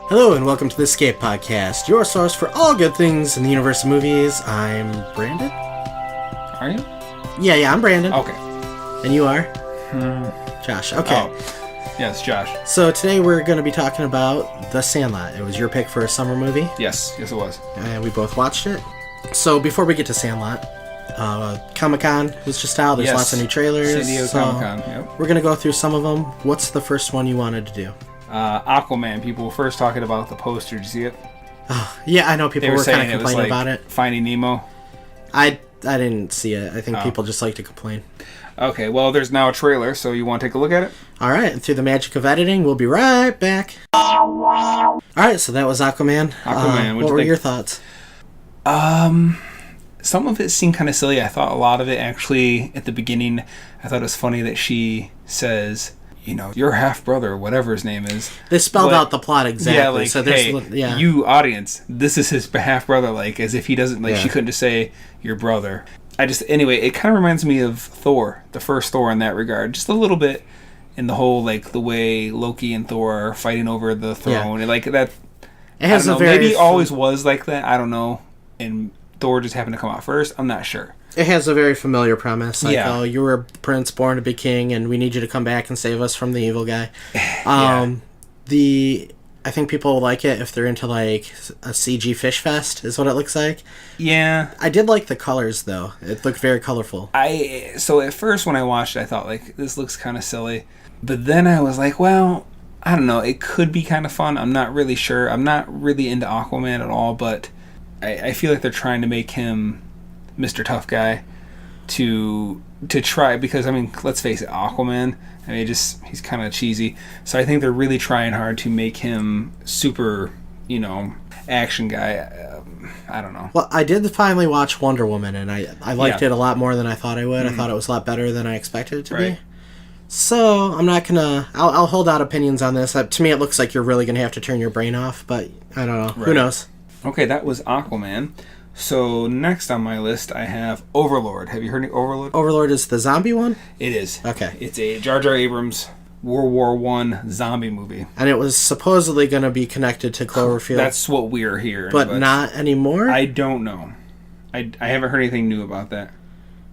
Hello and welcome to the Escape Podcast, your source for all good things in the universe of movies. I'm Brandon. Are you? Yeah, I'm Brandon. Okay. And you are? Josh. Okay. Oh. Yes, Josh. So today we're going to be talking about The Sandlot. It was your pick for a summer movie. Yes it was. And we both watched it. So before we get to Sandlot, Comic-Con was just out. There's lots of new trailers. San Diego Comic-Con, yep. We're going to go through some of them. What's the first one you wanted to do? Aquaman. People were first talking about the poster. Did you see it? Oh, yeah, I know people were kind of complaining about it. Finding Nemo. I didn't see it. I think people just like to complain. Okay, well, there's now a trailer, so you want to take a look at it? All right, and through the magic of editing, we'll be right back. All right, so that was Aquaman. What were your thoughts? Some of it seemed kind of silly. I thought a lot of it, actually, at the beginning, I thought it was funny that she says, you know, your half-brother, whatever his name is. They spelled out the plot exactly. Yeah, like, so hey, you audience, this is his half-brother, like, as if he doesn't, like, she couldn't just say, your brother. Anyway, it kind of reminds me of Thor, the first Thor in that regard, just a little bit in the whole, like, the way Loki and Thor are fighting over the throne, and, like, that, it has I don't know, maybe it always was like that, I don't know, and Thor just happened to come out first, I'm not sure. It has a very familiar premise, like, oh, you were a prince born to be king, and we need you to come back and save us from the evil guy. I think people like it if they're into, like, a CG fish fest, is what it looks like. Yeah. I did like the colors, though. It looked very colorful. So at first when I watched it, I thought, like, this looks kind of silly. But then I was like, well, I don't know, it could be kind of fun. I'm not really sure. I'm not really into Aquaman at all, but I feel like they're trying to make him Mr. Tough Guy to try, because, I mean, let's face it, Aquaman, I mean, he's kind of cheesy. So I think they're really trying hard to make him super, you know, action guy. I don't know. Well, I did finally watch Wonder Woman, and I liked it a lot more than I thought I would. I thought it was a lot better than I expected it to be. So I'm not gonna. I'll hold out opinions on this. To me, it looks like you're really gonna have to turn your brain off, but I don't know. Who knows? Okay, that was Aquaman. So next on my list, I have Overlord. Have you heard of Overlord? Overlord is the zombie one? It is. Okay. It's a Jar Jar Abrams World War I zombie movie. And it was supposedly going to be connected to Cloverfield. That's what we're hearing. But not anymore? I don't know. I haven't heard anything new about that.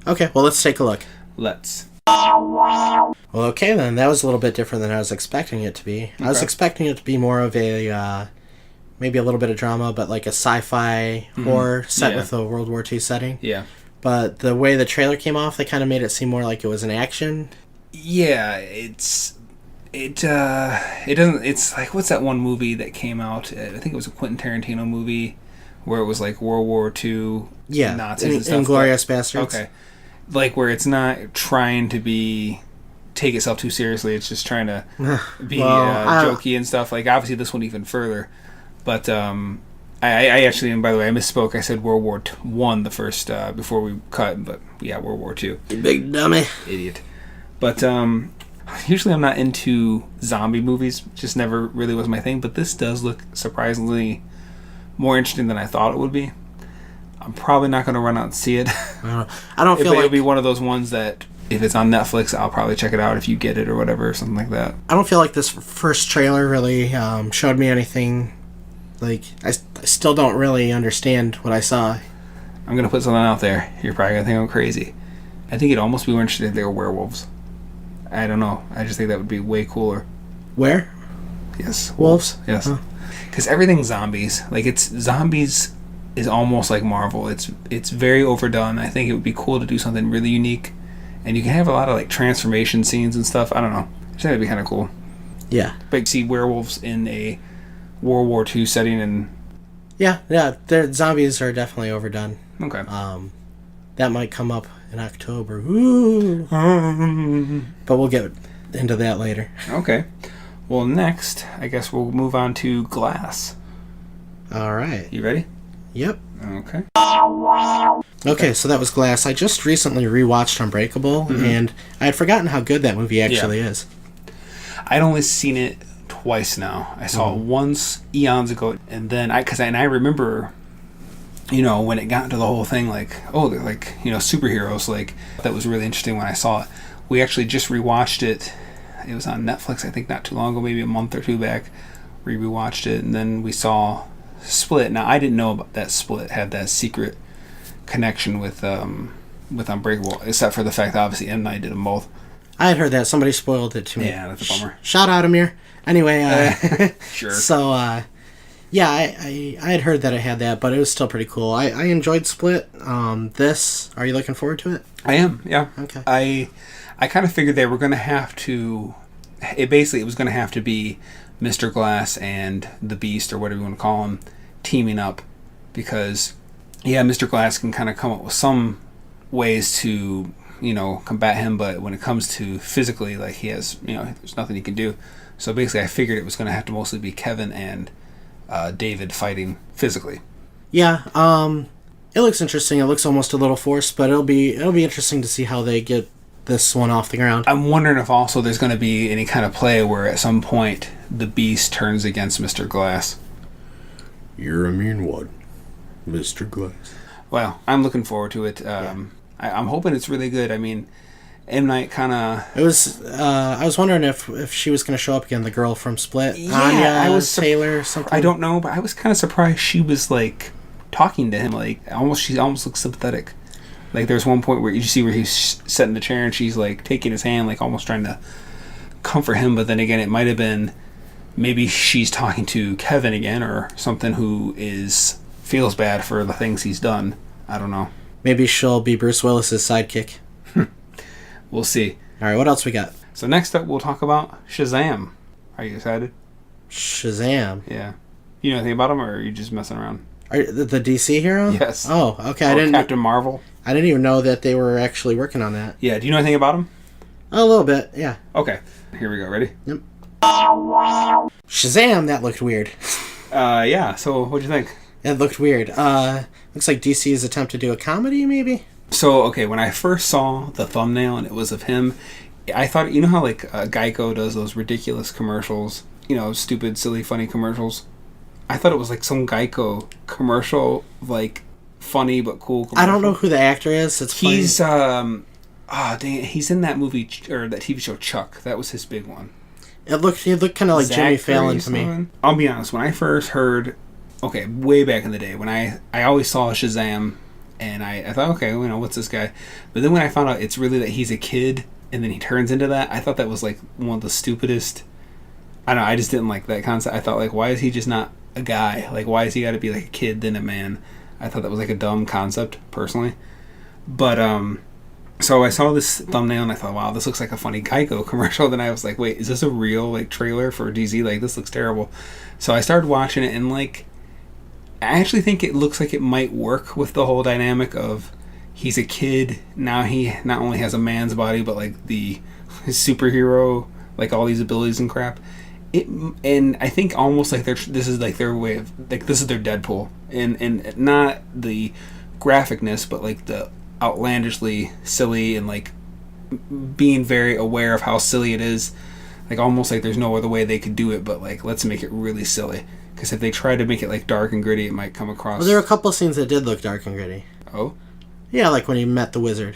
Okay, well, let's take a look. Let's. Well, okay, then. That was a little bit different than I was expecting it to be. Okay. I was expecting it to be more of a... maybe a little bit of drama, but like a sci-fi horror set with a World War II setting. Yeah. But the way the trailer came off, they kind of made it seem more like it was an action. Yeah, it doesn't, it's like, what's that one movie that came out? I think it was a Quentin Tarantino movie where it was like World War II Nazis and stuff. Inglourious Basterds. Okay. Like where it's not trying to take itself too seriously, it's just trying to be jokey and stuff. Like, obviously this one even further. But I actually, and by the way, I misspoke. I said World War I the first, before we cut, but yeah, World War II. You big dummy. Idiot. But usually I'm not into zombie movies. Just never really was my thing. But this does look surprisingly more interesting than I thought it would be. I'm probably not going to run out and see it. I don't feel like... It'll be one of those ones that... If it's on Netflix, I'll probably check it out if you get it or whatever, or something like that. I don't feel like this first trailer really showed me anything. Like, I still don't really understand what I saw. I'm going to put something out there. You're probably going to think I'm crazy. I think it'd almost be more interesting if they were werewolves. I don't know. I just think that would be way cooler. Where? Yes. Wolves? Yes. Because everything's zombies. Like, zombies is almost like Marvel. It's very overdone. I think it would be cool to do something really unique. And you can have a lot of, like, transformation scenes and stuff. I don't know. I think that'd be kind of cool. Yeah. But you see werewolves in a World War II setting, and their zombies are definitely overdone. Okay. That might come up in October. Ooh. But we'll get into that later. Okay. Well, next, I guess we'll move on to Glass. All right. You ready? Yep. Okay. Okay, so that was Glass. I just recently rewatched Unbreakable, and I had forgotten how good that movie actually is. I'd only seen it twice now. I saw it once eons ago, and then I remember, you know, when it got into the whole thing, like, oh, they're like, you know, superheroes, like, that was really interesting when I saw it. We actually just rewatched it. It was on Netflix, I think, not too long ago, maybe a month or two back. We rewatched it, and then we saw Split. Now, I didn't know about that Split had that secret connection with Unbreakable, except for the fact that obviously M. Night did them both. I had heard that. Somebody spoiled it to me. Yeah, that's a bummer. Shout out, Amir. Anyway, sure. So, yeah, I had heard that it had that, but it was still pretty cool. I enjoyed Split. Are you looking forward to it? I am, yeah. Okay. I kind of figured they were going to have to... It was going to have to be Mr. Glass and the Beast, or whatever you want to call him, teaming up. Because, yeah, Mr. Glass can kind of come up with some ways to, combat him, but when it comes to physically, like, he has, there's nothing he can do. So basically, I figured it was going to have to mostly be Kevin and David fighting physically. Yeah, it looks interesting. It looks almost a little forced, but it'll be interesting to see how they get this one off the ground. I'm wondering if also there's going to be any kind of play where at some point the Beast turns against Mr. Glass. You're a mean one, Mr. Glass. Well, I'm looking forward to it. I'm hoping it's really good. I mean, M. Night kind of... It was... I was wondering if she was going to show up again, the girl from Split. Yeah, Anya Taylor or something. I don't know, but I was kind of surprised she was, like, talking to him. Like, she almost looks sympathetic. Like, there's one point where you see where he's sitting in the chair and she's, like, taking his hand, like, almost trying to comfort him. But then again, it might have been... Maybe she's talking to Kevin again or something who feels bad for the things he's done. I don't know. Maybe she'll be Bruce Willis's sidekick. We'll see. All right, what else we got? So next up, we'll talk about Shazam. Are you excited? Shazam? Yeah. You know anything about him, or are you just messing around? The DC hero? Yes. Oh, okay. Captain Marvel. I didn't even know that they were actually working on that. Yeah. Do you know anything about him? A little bit, yeah. Okay. Here we go. Ready? Yep. Shazam! That looked weird. Yeah. So, what'd you think? It looked weird. Looks like DC's attempt to do a comedy, maybe? So, okay, when I first saw the thumbnail and it was of him, I thought, you know how, like, Geico does those ridiculous commercials? Stupid, silly, funny commercials? I thought it was, like, some Geico commercial, like, funny but cool commercial. I don't know who the actor is. He's, dang it, he's in that movie, or that TV show Chuck. That was his big one. He looked kind of like Jimmy Fallon to me. I'll be honest, when I first heard... Okay, way back in the day, when I always saw Shazam, and I thought, okay, what's this guy? But then when I found out it's really that he's a kid, and then he turns into that, I thought that was, like, one of the stupidest... I don't know, I just didn't like that concept. I thought, like, why is he just not a guy? Like, why has he got to be, like, a kid, then a man? I thought that was, like, a dumb concept, personally. But, so I saw this thumbnail, and I thought, wow, this looks like a funny Geico commercial. Then I was like, wait, is this a real, like, trailer for DC? Like, this looks terrible. So I started watching it, and, like... I actually think it looks like it might work with the whole dynamic of he's a kid, now he not only has a man's body, but like his superhero, like all these abilities and crap. And I think almost like this is like their way of, like, this is their Deadpool. And not the graphicness, but like the outlandishly silly and like being very aware of how silly it is. Like almost like there's no other way they could do it, but like let's make it really silly. Because if they try to make it like dark and gritty, it might come across... Well, there were a couple scenes that did look dark and gritty. Oh? Yeah, like when he met the wizard.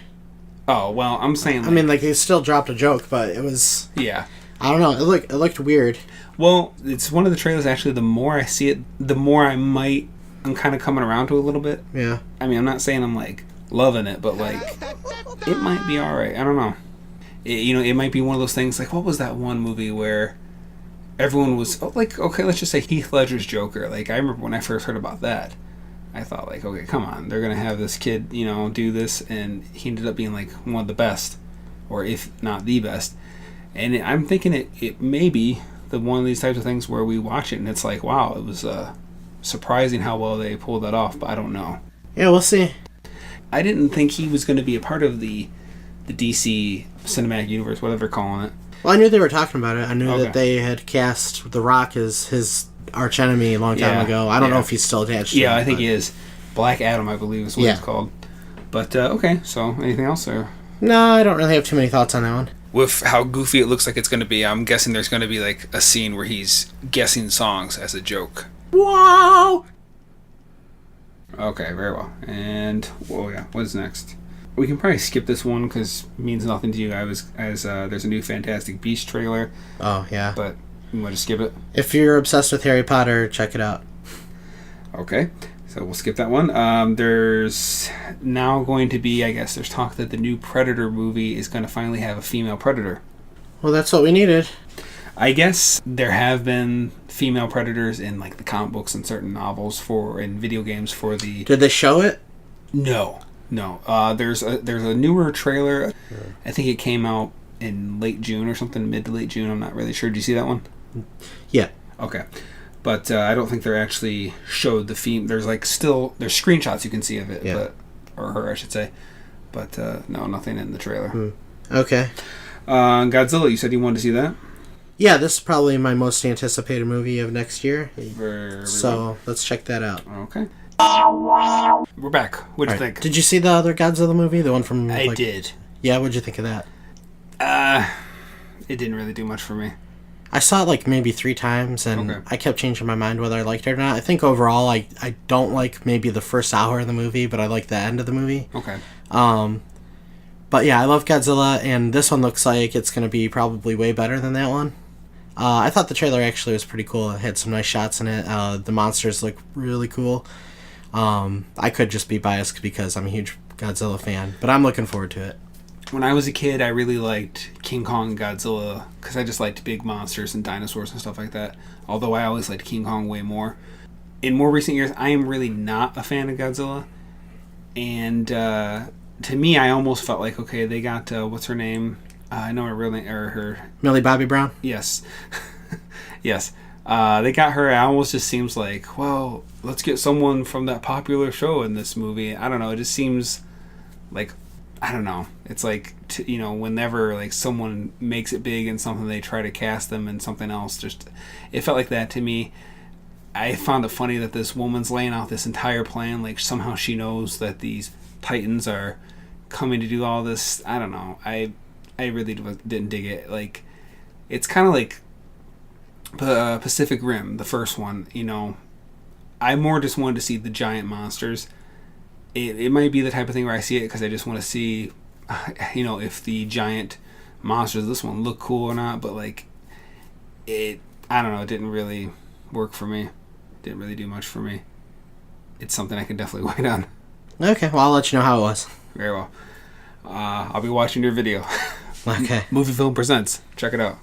Oh, well, I'm saying... I mean, like, he still dropped a joke, but it was... Yeah. I don't know. It looked weird. Well, it's one of the trailers, actually, the more I see it, the more I'm kind of coming around to a little bit. Yeah. I mean, I'm not saying I'm, like, loving it, but, like, it might be alright. I don't know. It might be one of those things, like, what was that one movie where... Everyone was like, okay, let's just say Heath Ledger's Joker. Like, I remember when I first heard about that, I thought, like, okay, come on, they're gonna have this kid, do this, and he ended up being like one of the best, or if not the best. And I'm thinking it may be one of these types of things where we watch it and it's like, wow, it was surprising how well they pulled that off. But I don't know. Yeah, we'll see. I didn't think he was going to be a part of the DC cinematic universe, whatever they're calling it. Well, I knew they were talking about it. I knew that they had cast The Rock as his arch enemy a long time ago. I don't know if he's still attached to it. Yeah, I think he is. Black Adam, I believe, is what it's called. But, okay, so anything else? Or? No, I don't really have too many thoughts on that one. With how goofy it looks like it's going to be, I'm guessing there's going to be, like, a scene where he's guessing songs as a joke. Wow! Okay, very well. And, what is next? We can probably skip this one because it means nothing to you. There's a new Fantastic Beasts trailer. Oh, yeah. But you want to skip it? If you're obsessed with Harry Potter, check it out. Okay. So we'll skip that one. There's now going to be, I guess, there's talk that the new Predator movie is going to finally have a female Predator. Well, that's what we needed. I guess there have been female Predators in like the comic books and certain novels in video games for the... Did they show it? No. There's a newer trailer. I think it came out in late June or something, mid to late June. I'm not really sure. Did you see that one? Yeah. Okay. But I don't think they're actually showed the female. There's screenshots you can see of it, yeah. or her, I should say. But no, nothing in the trailer. Okay. Godzilla, you said you wanted to see that? Yeah, this is probably my most anticipated movie of next year. Very so well. Let's check that out. Okay. We're back. What'd you think? Did you see the other Godzilla movie? The one from... I did. Yeah, what'd you think of that? It didn't really do much for me. I saw it like maybe 3 times, and I kept changing my mind whether I liked it or not. I think overall, I don't like maybe the first hour of the movie, but I like the end of the movie. Okay. But yeah, I love Godzilla, and this one looks like it's going to be probably way better than that one. I thought the trailer actually was pretty cool. It had some nice shots in it. The monsters look really cool. I could just be biased because I'm a huge Godzilla fan, but I'm looking forward to it. When I was a kid, I really liked King Kong and Godzilla because I just liked big monsters and dinosaurs and stuff like that. Although I always liked King Kong way more. In more recent years, I am really not a fan of Godzilla. And to me, I almost felt like, okay, they got, what's her name? I know her real name, or her... Millie Bobby Brown? Yes. Yes. They got her. It almost just seems like, well, let's get someone from that popular show in this movie. I don't know. It just seems like... I don't know. It's like, whenever like someone makes it big in something, they try to cast them in something else. Just, it felt like that to me. I found it funny that this woman's laying out this entire plan. Like somehow she knows that these Titans are coming to do all this. I don't know. I really didn't dig it. Like, it's kind of like Pacific Rim, the first one. I more just wanted to see the giant monsters. It might be the type of thing where I see it because I just want to see, if the giant monsters of this one look cool or not. But like, I don't know. It didn't really work for me. Didn't really do much for me. It's something I can definitely wait on. Okay, well, I'll let you know how it was. Very well. I'll be watching your video. Okay. Movie Film Presents. Check it out.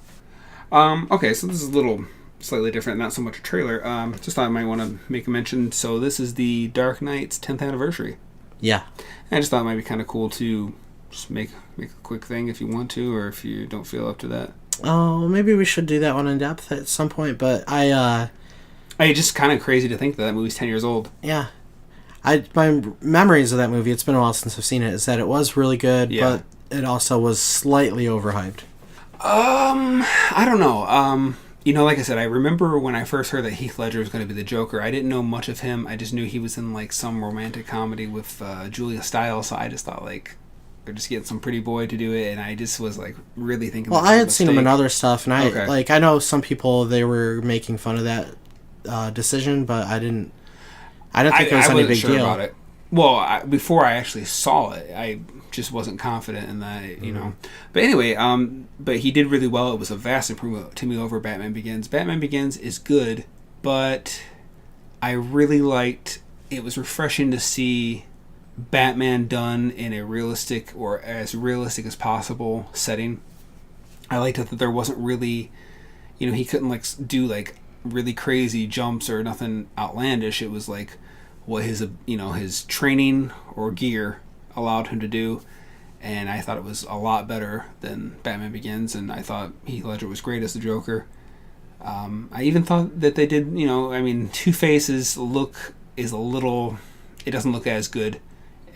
Okay, so this is a little slightly different, not so much a trailer. Just thought I might want to make a mention. So this is the Dark Knight's 10th anniversary. Yeah. I just thought it might be kind of cool to just make a quick thing if you want to, or if you don't feel up to that. Oh, maybe we should do that one in depth at some point, but It's just kind of crazy to think that movie's 10 years old. Yeah. My memories of that movie, it's been a while since I've seen it, is that it was really good, but it also was slightly overhyped. I don't know. Like I said, I remember when I first heard that Heath Ledger was going to be the Joker. I didn't know much of him. I just knew he was in like some romantic comedy with Julia Stiles, so I just thought like they're just getting some pretty boy to do it, and I just was like really thinking. Well, I had seen him in other stuff, and I know some people they were making fun of that decision, but I didn't think it was any big deal about it. Well, before I actually saw it, I just wasn't confident in that, But anyway, but he did really well. It was a vast improvement to me over Batman Begins. Batman Begins is good, but I really liked... It was refreshing to see Batman done in a realistic, or as realistic as possible, setting. I liked it that there wasn't really... he couldn't do really crazy jumps or nothing outlandish. It was like what his training or gear allowed him to do, and I thought it was a lot better than Batman Begins, and I thought Heath Ledger was great as the Joker. I even thought that they did, Two-Face is a little, it doesn't look as good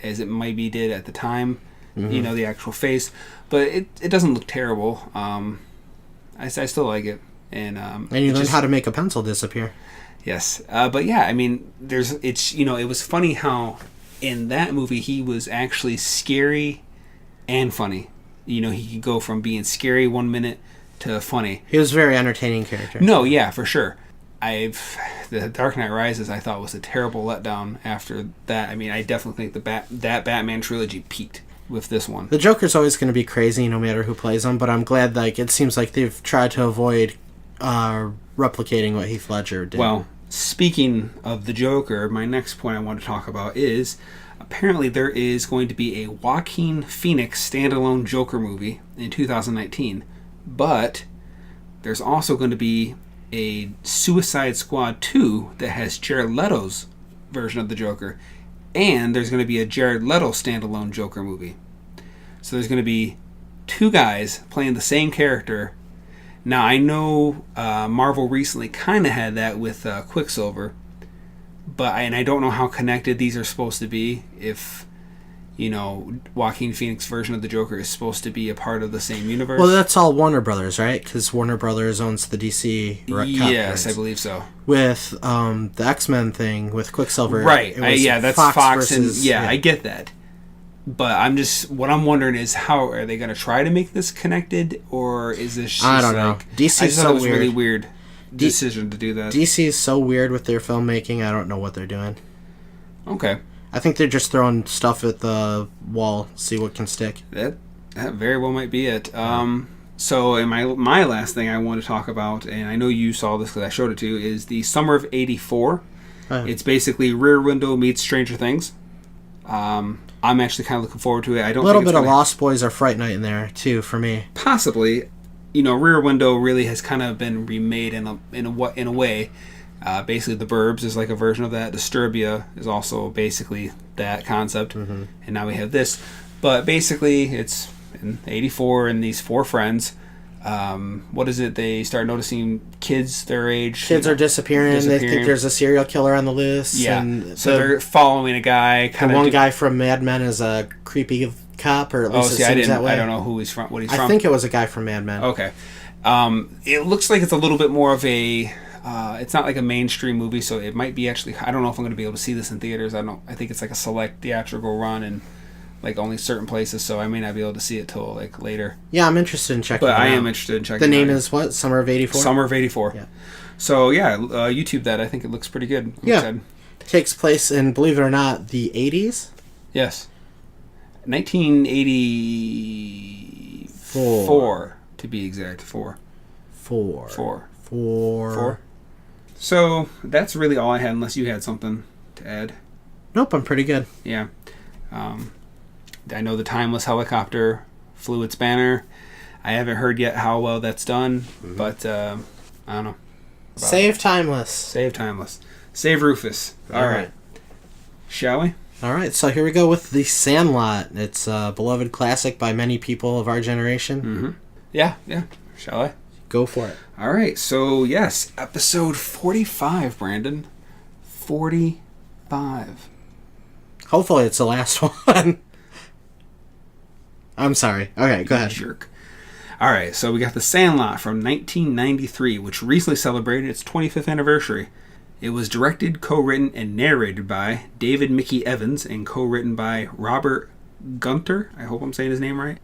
as it maybe did at the time, the actual face, but it doesn't look terrible. I still like it. And you learned how to make a pencil disappear. Yes. But yeah, it was funny how in that movie he was actually scary and funny. He could go from being scary 1 minute to funny. He was a very entertaining character. No, yeah, for sure. The Dark Knight Rises I thought was a terrible letdown after that. I definitely think that Batman trilogy peaked with this one. The Joker's always going to be crazy no matter who plays him, but I'm glad it seems like they've tried to avoid replicating what Heath Ledger did. Well, speaking of the Joker, my next point I want to talk about is apparently there is going to be a Joaquin Phoenix standalone Joker movie in 2019, but there's also going to be a Suicide Squad 2 that has Jared Leto's version of the Joker, and there's going to be a Jared Leto standalone Joker movie. So there's going to be two guys playing the same character. Now, I know Marvel recently kind of had that with Quicksilver, and I don't know how connected these are supposed to be, if, Joaquin Phoenix version of the Joker is supposed to be a part of the same universe. Well, that's all Warner Brothers, right? Because Warner Brothers owns the DC Yes, I believe so. With the X-Men thing with Quicksilver. Right. That's Fox versus, and I get that. But what I'm wondering is, how are they going to try to make this connected, or is this just I don't know. DC's so it was weird. Really weird decision to do that. DC is so weird with their filmmaking. I don't know what they're doing. Okay. I think they're just throwing stuff at the wall, see what can stick. That very well might be it. So, in my last thing I want to talk about, and I know you saw this because I showed it to you, is the Summer of '84. It's basically Rear Window meets Stranger Things. I'm actually kind of looking forward to it. I don't. A little bit of Lost Boys or Fright Night in there too for me. Possibly, Rear Window really has kind of been remade in a way. Basically, The Burbs is like a version of that. Disturbia is also basically that concept, and now we have this. But basically, it's in '84, and these four friends. What is it? They start noticing kids their age. Kids are disappearing. They think there's a serial killer on the loose. Yeah. And so they're following a guy. One guy from Mad Men is a creepy cop, or at least it seems that way. I don't know who he's from. What he's from. I think it was a guy from Mad Men. Okay. It looks like it's a little bit more of a. It's not like a mainstream movie, so it might be actually. I don't know if I'm going to be able to see this in theaters. I think it's like a select theatrical run and like only certain places, so I may not be able to see it till like later. Yeah, I'm interested in checking it out. But I am interested in checking it out. The name is what? Summer of '84? Summer of '84. Yeah. So yeah, YouTube that. I think it looks pretty good. Yeah. Takes place in, believe it or not, the 80s? Yes. 1984 to be exact. Four. So that's really all I had, unless you had something to add. Nope, I'm pretty good. Yeah. I know the Timeless helicopter flew its banner. I haven't heard yet how well that's done, but I don't know. Save Timeless. Save Timeless. Save Rufus. All right. Shall we? All right, so here we go with The Sandlot. It's a beloved classic by many people of our generation. Mm-hmm. Yeah. Shall I? Go for it. All right, so yes, episode 45, Brandon. 45. Hopefully it's the last one. I'm sorry. Okay, go ahead. Jerk. All right, so we got The Sandlot from 1993, which recently celebrated its 25th anniversary. It was directed, co-written, and narrated by David Mickey Evans and co-written by Robert Gunter. I hope I'm saying his name right.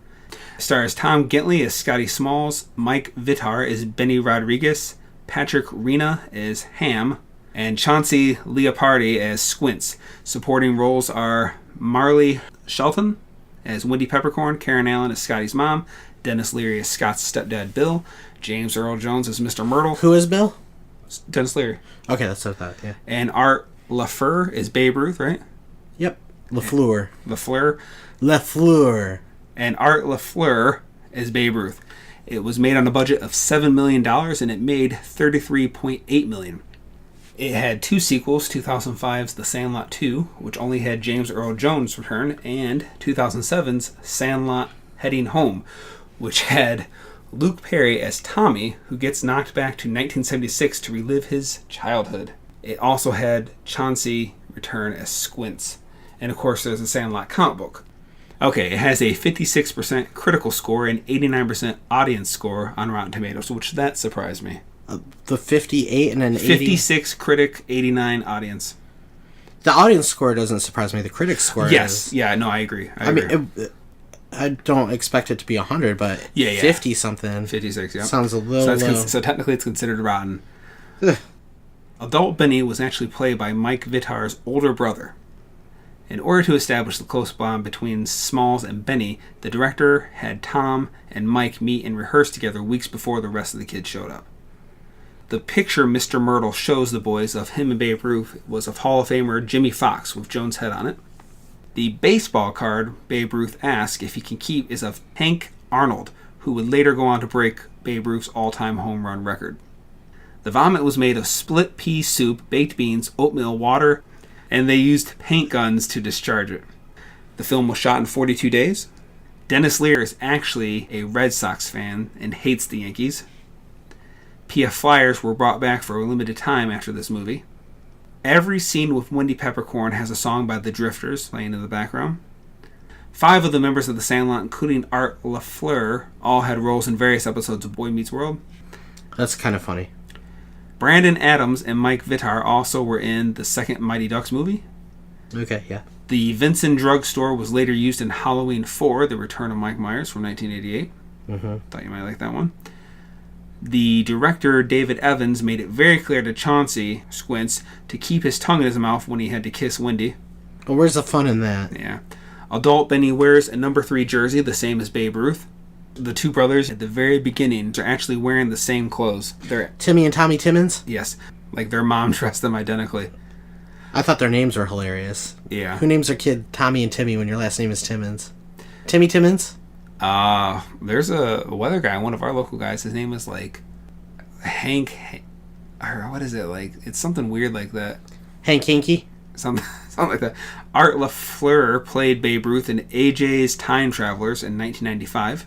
Stars Tom Gintley as Scotty Smalls, Mike Vitar as Benny Rodriguez, Patrick Rena as Ham, and Chauncey Leopardi as Squints. Supporting roles are Marley Shelton as Wendy Peppercorn, Karen Allen as Scotty's mom, Dennis Leary as Scott's stepdad Bill, James Earl Jones as Mr. Myrtle. Who is Bill? Dennis Leary. Okay, that's what I thought, yeah. And Art LaFleur is Babe Ruth, right? Yep. LaFleur. LaFleur. And Art LaFleur is Babe Ruth. It was made on a budget of $7 million, and it made $33.8 million. It had two sequels, 2005's The Sandlot 2, which only had James Earl Jones return, and 2007's Sandlot Heading Home, which had Luke Perry as Tommy, who gets knocked back to 1976 to relive his childhood. It also had Chauncey return as Squints. And of course, there's a Sandlot comic book. Okay, it has a 56% critical score and 89% audience score on Rotten Tomatoes, which that surprised me. The 58 and an 80? 56 critic, 89 audience. The audience score doesn't surprise me. The critic score Yes. Yeah, no, I agree. I mean, I don't expect it to be 100, but 50-something. 56, yeah. Sounds a little low. So technically it's considered rotten. Adult Benny was actually played by Mike Vitar's older brother. In order to establish the close bond between Smalls and Benny, the director had Tom and Mike meet and rehearse together weeks before the rest of the kids showed up. The picture Mr. Myrtle shows the boys of him and Babe Ruth was of Hall of Famer Jimmy Fox with Jones' head on it. The baseball card Babe Ruth asked if he can keep is of Hank Arnold, who would later go on to break Babe Ruth's all-time home run record. The vomit was made of split pea soup, baked beans, oatmeal, water, and they used paint guns to discharge it. The film was shot in 42 days. Dennis Lear is actually a Red Sox fan and hates the Yankees. PF Flyers were brought back for a limited time after this movie. Every scene with Wendy Peppercorn has a song by the Drifters playing in the background. 5 of the members of the Sandlot, including Art LaFleur, all had roles in various episodes of Boy Meets World. That's kind of funny. Brandon Adams and Mike Vitar also were in the second Mighty Ducks movie. Okay, yeah. The Vincent drugstore was later used in Halloween 4, The Return of Mike Myers from 1988. Thought you might like that one. The director, David Evans, made it very clear to Chauncey Squints to keep his tongue in his mouth when he had to kiss Wendy. Well, where's the fun in that? Yeah. Adult Benny wears a number 3 jersey, the same as Babe Ruth. The 2 brothers at the very beginning are actually wearing the same clothes. They're Timmy and Tommy Timmons? Yes. Like their mom dressed them identically. I thought their names were hilarious. Yeah. Who names their kid Tommy and Timmy when your last name is Timmons? Timmy Timmons? There's a weather guy, one of our local guys. His name is like Hank, or what is it? Like, it's something weird like that. Hank Hinky? Something like that. Art LaFleur played Babe Ruth in AJ's Time Travelers in 1995.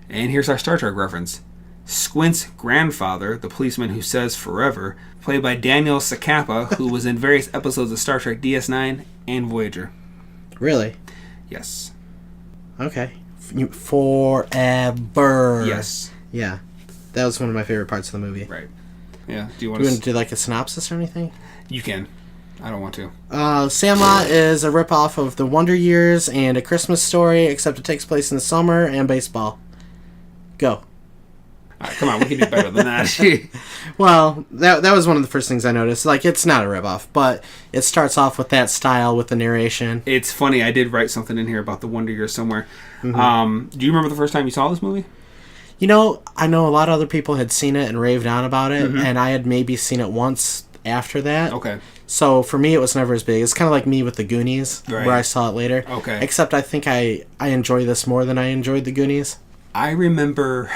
And here's our Star Trek reference. Squint's grandfather, the policeman who says forever, played by Daniel Sakapa, who was in various episodes of Star Trek DS9 and Voyager. Really? Yes. Okay. Forever. Yes. Yeah. That was one of my favorite parts of the movie. Right. Yeah. Do you want to do like a synopsis or anything? You can. I don't want to. Sandlot is a ripoff of The Wonder Years and A Christmas Story, except it takes place in the summer and baseball. Go. All right, come on, we can do better than that. Well, that was one of the first things I noticed. Like, it's not a ripoff, but it starts off with that style with the narration. It's funny. I did write something in here about The Wonder Years somewhere. Do you remember the first time you saw this movie? You know, I know a lot of other people had seen it and raved on about it, and I had maybe seen it once after that. Okay. So for me, it was never as big. It's kind of like me with the Goonies, where I saw it later. Okay. Except I think I enjoy this more than I enjoyed the Goonies. I remember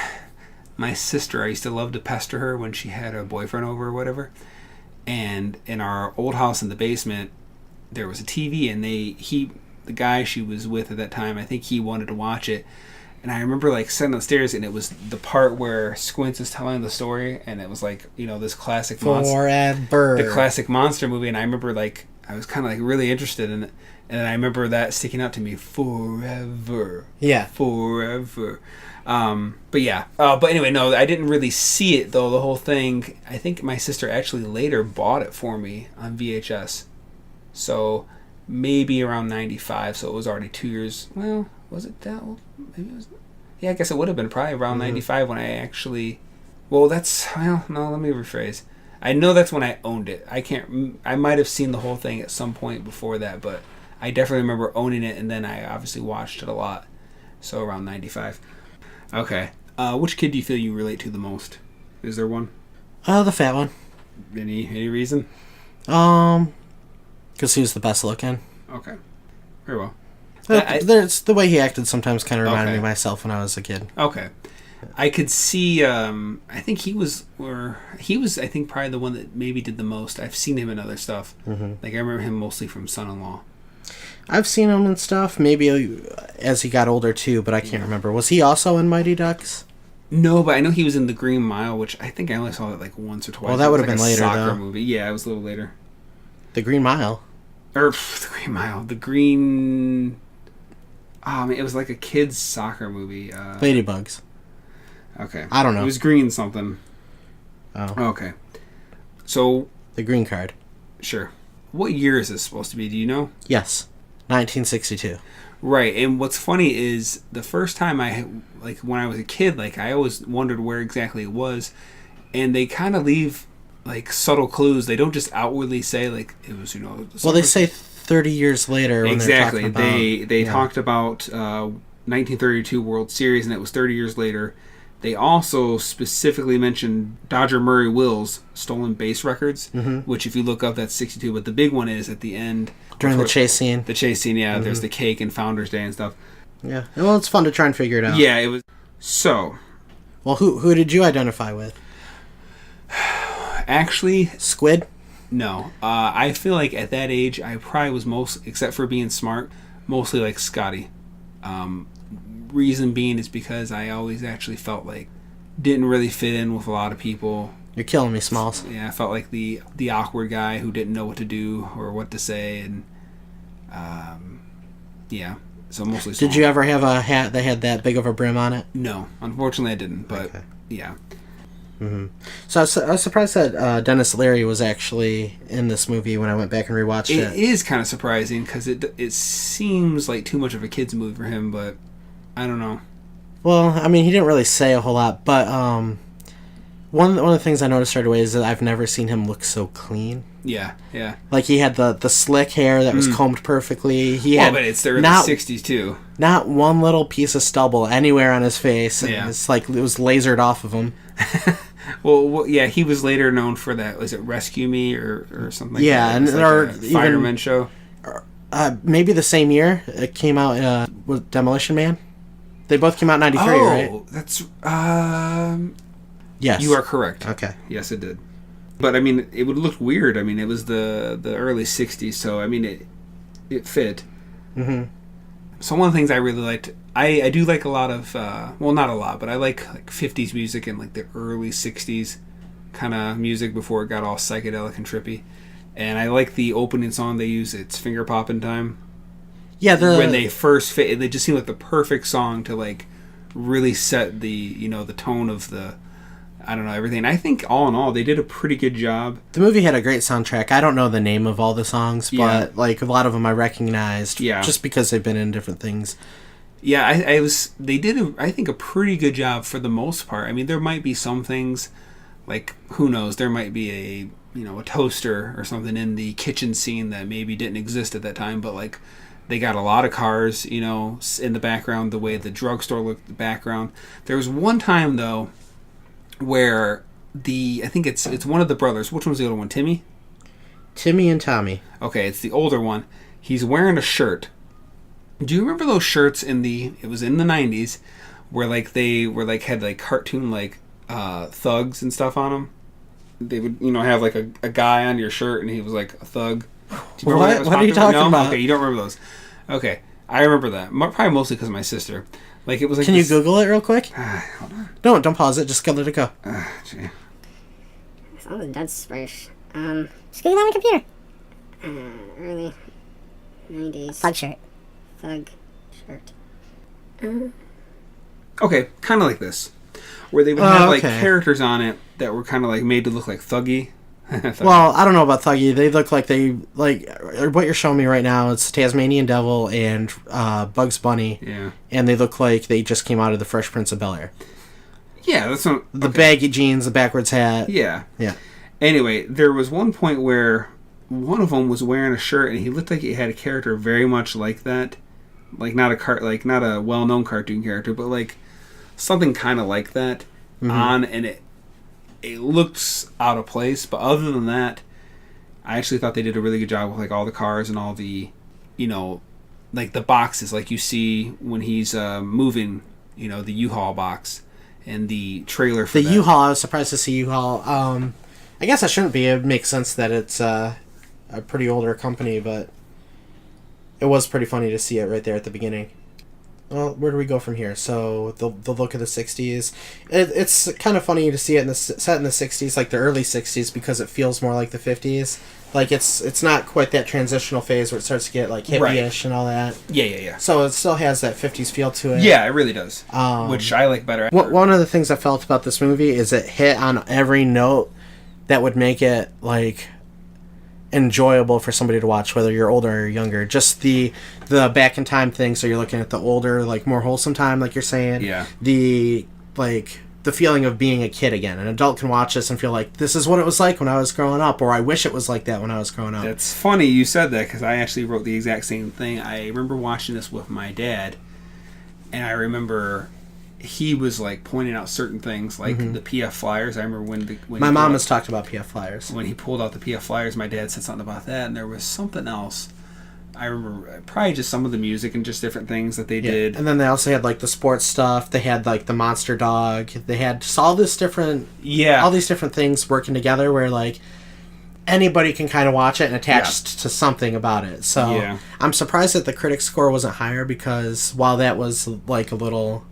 my sister, I used to love to pester her when she had a boyfriend over or whatever. And in our old house in the basement, there was a TV, and the guy she was with at that time, I think he wanted to watch it. And I remember like sitting on the stairs, and it was the part where Squints is telling the story, and it was like, you know, this classic Forever. the classic monster movie. And I remember like I was kind of like really interested in it, and I remember that sticking out to me. Forever. Yeah. Forever. But yeah. But anyway, no, I didn't really see it though. The whole thing. I think my sister actually later bought it for me on VHS. So maybe around 95. So it was already 2 years. Well, was it that old? Maybe it was. Yeah, I guess it would have been probably around 95 when I actually. Well, no. Let me rephrase. I know that's when I owned it. I might have seen the whole thing at some point before that, but I definitely remember owning it, and then I obviously watched it a lot. So around 95. Okay. Which kid do you feel you relate to the most? Is there one? The fat one. Any reason? Because he was the best looking. Okay. Very well. There's the way he acted sometimes kind of reminded me of myself when I was a kid. Okay. I could see, I think he was I think probably the one that maybe did the most. I've seen him in other stuff. Like I remember him mostly from Son-in-Law. I've seen him in stuff, maybe as he got older too, but I can't remember. Was he also in Mighty Ducks? No, but I know he was in The Green Mile, which I think I only saw it like once or twice. Well, that would have been later, soccer though. Movie. Yeah, it was a little later. The Green Mile? The Green Mile. The Green... Oh, man, it was like a kid's soccer movie. Ladybugs. Okay. I don't know. It was green something. Oh. Okay. So... The green card. Sure. What year is this supposed to be? Do you know? Yes. 1962. Right. And what's funny is the first time when I was a kid, like I always wondered where exactly it was. And they kind of leave like subtle clues. They don't just outwardly say like it was, Well, they say 30 years later. When Exactly. They yeah. talked about 1932 World Series, and it was 30 years later. They also specifically mentioned Dodger Murray Will's stolen base records, which if you look up, that's 62. But the big one is at the end. During the chase scene. The chase scene, yeah. There's the cake and Founders Day and stuff. Yeah. Well, it's fun to try and figure it out. Yeah, it was. So. Well, who did you identify with? Actually. Squid? No. I feel like at that age, I probably was most, except for being smart, mostly like Scotty. Reason being is because I always actually felt like didn't really fit in with a lot of people. You're killing me, Smalls. Yeah, I felt like the awkward guy who didn't know what to do or what to say, and yeah, so mostly. Did you ever have a hat that had that big of a brim on it? No, unfortunately I didn't, but okay. Yeah. So I was surprised that Dennis Leary was actually in this movie when I went back and rewatched it. It is kind of surprising because it seems like too much of a kid's movie for him, but I don't know. Well, I mean, he didn't really say a whole lot, but one of the things I noticed right away is that I've never seen him look so clean. Yeah, yeah. Like, he had the slick hair that was combed perfectly. But it's the early 60s, too. Not one little piece of stubble anywhere on his face. Yeah. It's like it was lasered off of him. Well, yeah, he was later known for that. Was it Rescue Me or something like that? Yeah, and like a Fireman show. Maybe the same year it came out with Demolition Man. They both came out in 93, right? Oh, that's yes. You are correct. Okay. Yes, it did. But I mean, it would look weird. I mean, it was the early '60s, so I mean, it fit. So one of the things I really liked, I do like a lot of, well, not a lot, but I like 50s music and like the early 60s kind of music before it got all psychedelic and trippy. And I like the opening song they use. It's Finger Poppin' Time. Yeah, when they first fit, they just seem like the perfect song to like really set the the tone of the, I don't know, everything. I think all in all, they did a pretty good job. The movie had a great soundtrack. I don't know the name of all the songs, but like a lot of them I recognized, just because they've been in different things. Yeah, they did I think a pretty good job for the most part. I mean, there might be some things, like who knows, there might be a a toaster or something in the kitchen scene that maybe didn't exist at that time, but like they got a lot of cars, in the background, the way the drugstore looked in the background. There was one time though where I think it's one of the brothers. Which one's the older one? Timmy? Timmy and Tommy. Okay, it's the older one. He's wearing a shirt. Do you remember those shirts it was in the 90s where like they were like had like cartoon like thugs and stuff on them? They would have like a guy on your shirt and he was like a thug. What are you talking about? Okay, you don't remember those. Okay, I remember that. Probably mostly because of my sister. Like it was like. Can you Google it real quick? Hold on. Don't pause it. Just let it go. Gee. Sounds dead space. Just get it on my computer. Early 90s. Thug shirt. Okay, kind of like this, where they would have like characters on it that were kind of like made to look like thuggy. Well, I don't know about thuggy. They look like what you're showing me right now. It's Tasmanian Devil and Bugs Bunny. Yeah, and they look like they just came out of the Fresh Prince of Bel-Air. Yeah, that's not the baggy jeans, the backwards hat. Yeah. Yeah. Anyway, there was one point where one of them was wearing a shirt and he looked like he had a character very much like that. Like not a well-known cartoon character, but like something kind of like that on, and it looks out of place. But other than that, I actually thought they did a really good job with like all the cars and all the, like the boxes, like you see when he's moving, the U-Haul box and the trailer for the U-Haul. I was surprised to see U-Haul. I guess I shouldn't be. It makes sense that it's a pretty older company, but it was pretty funny to see it right there at the beginning. Well, where do we go from here? So the look of the 60s. It's kind of funny to see it set in the 60s, like the early 60s, because it feels more like the 50s. Like it's not quite that transitional phase where it starts to get like hippie-ish and all that. Yeah. So it still has that 50s feel to it. Yeah, it really does. Which I like better. One of the things I felt about this movie is it hit on every note that would make it like enjoyable for somebody to watch, whether you're older or younger. Just the back in time thing, so you're looking at the older, like more wholesome time, like you're saying. Yeah. The like the feeling of being a kid again. An adult can watch this and feel like, this is what it was like when I was growing up, or I wish it was like that when I was growing up. That's funny you said that, because I actually wrote the exact same thing. I remember watching this with my dad, and I remember he was like pointing out certain things, like the PF Flyers. I remember when my mom has talked about PF Flyers. When he pulled out the PF Flyers, my dad said something about that, and there was something else. I remember probably just some of the music and just different things that they did. And then they also had like the sports stuff. They had like the Monster Dog. They had just all these different things working together where like anybody can kind of watch it and attach to something about it. So I'm surprised that the critic score wasn't higher, because while that was like a little,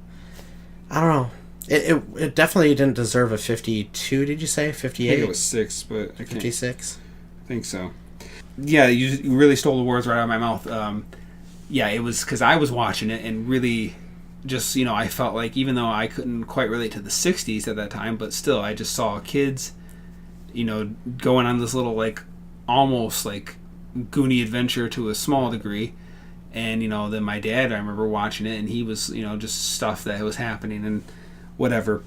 I don't know, it definitely didn't deserve a 52. Did you say 58? I think it was 6, but I can't. 56. I think so. Yeah, you really stole the words right out of my mouth. It was because I was watching it and really just, I felt like, even though I couldn't quite relate to the 60s at that time, but still, I just saw kids, going on this little, like, almost, like, Goonie adventure to a small degree. And, then my dad, I remember watching it, and he was, just stuff that was happening and whatever.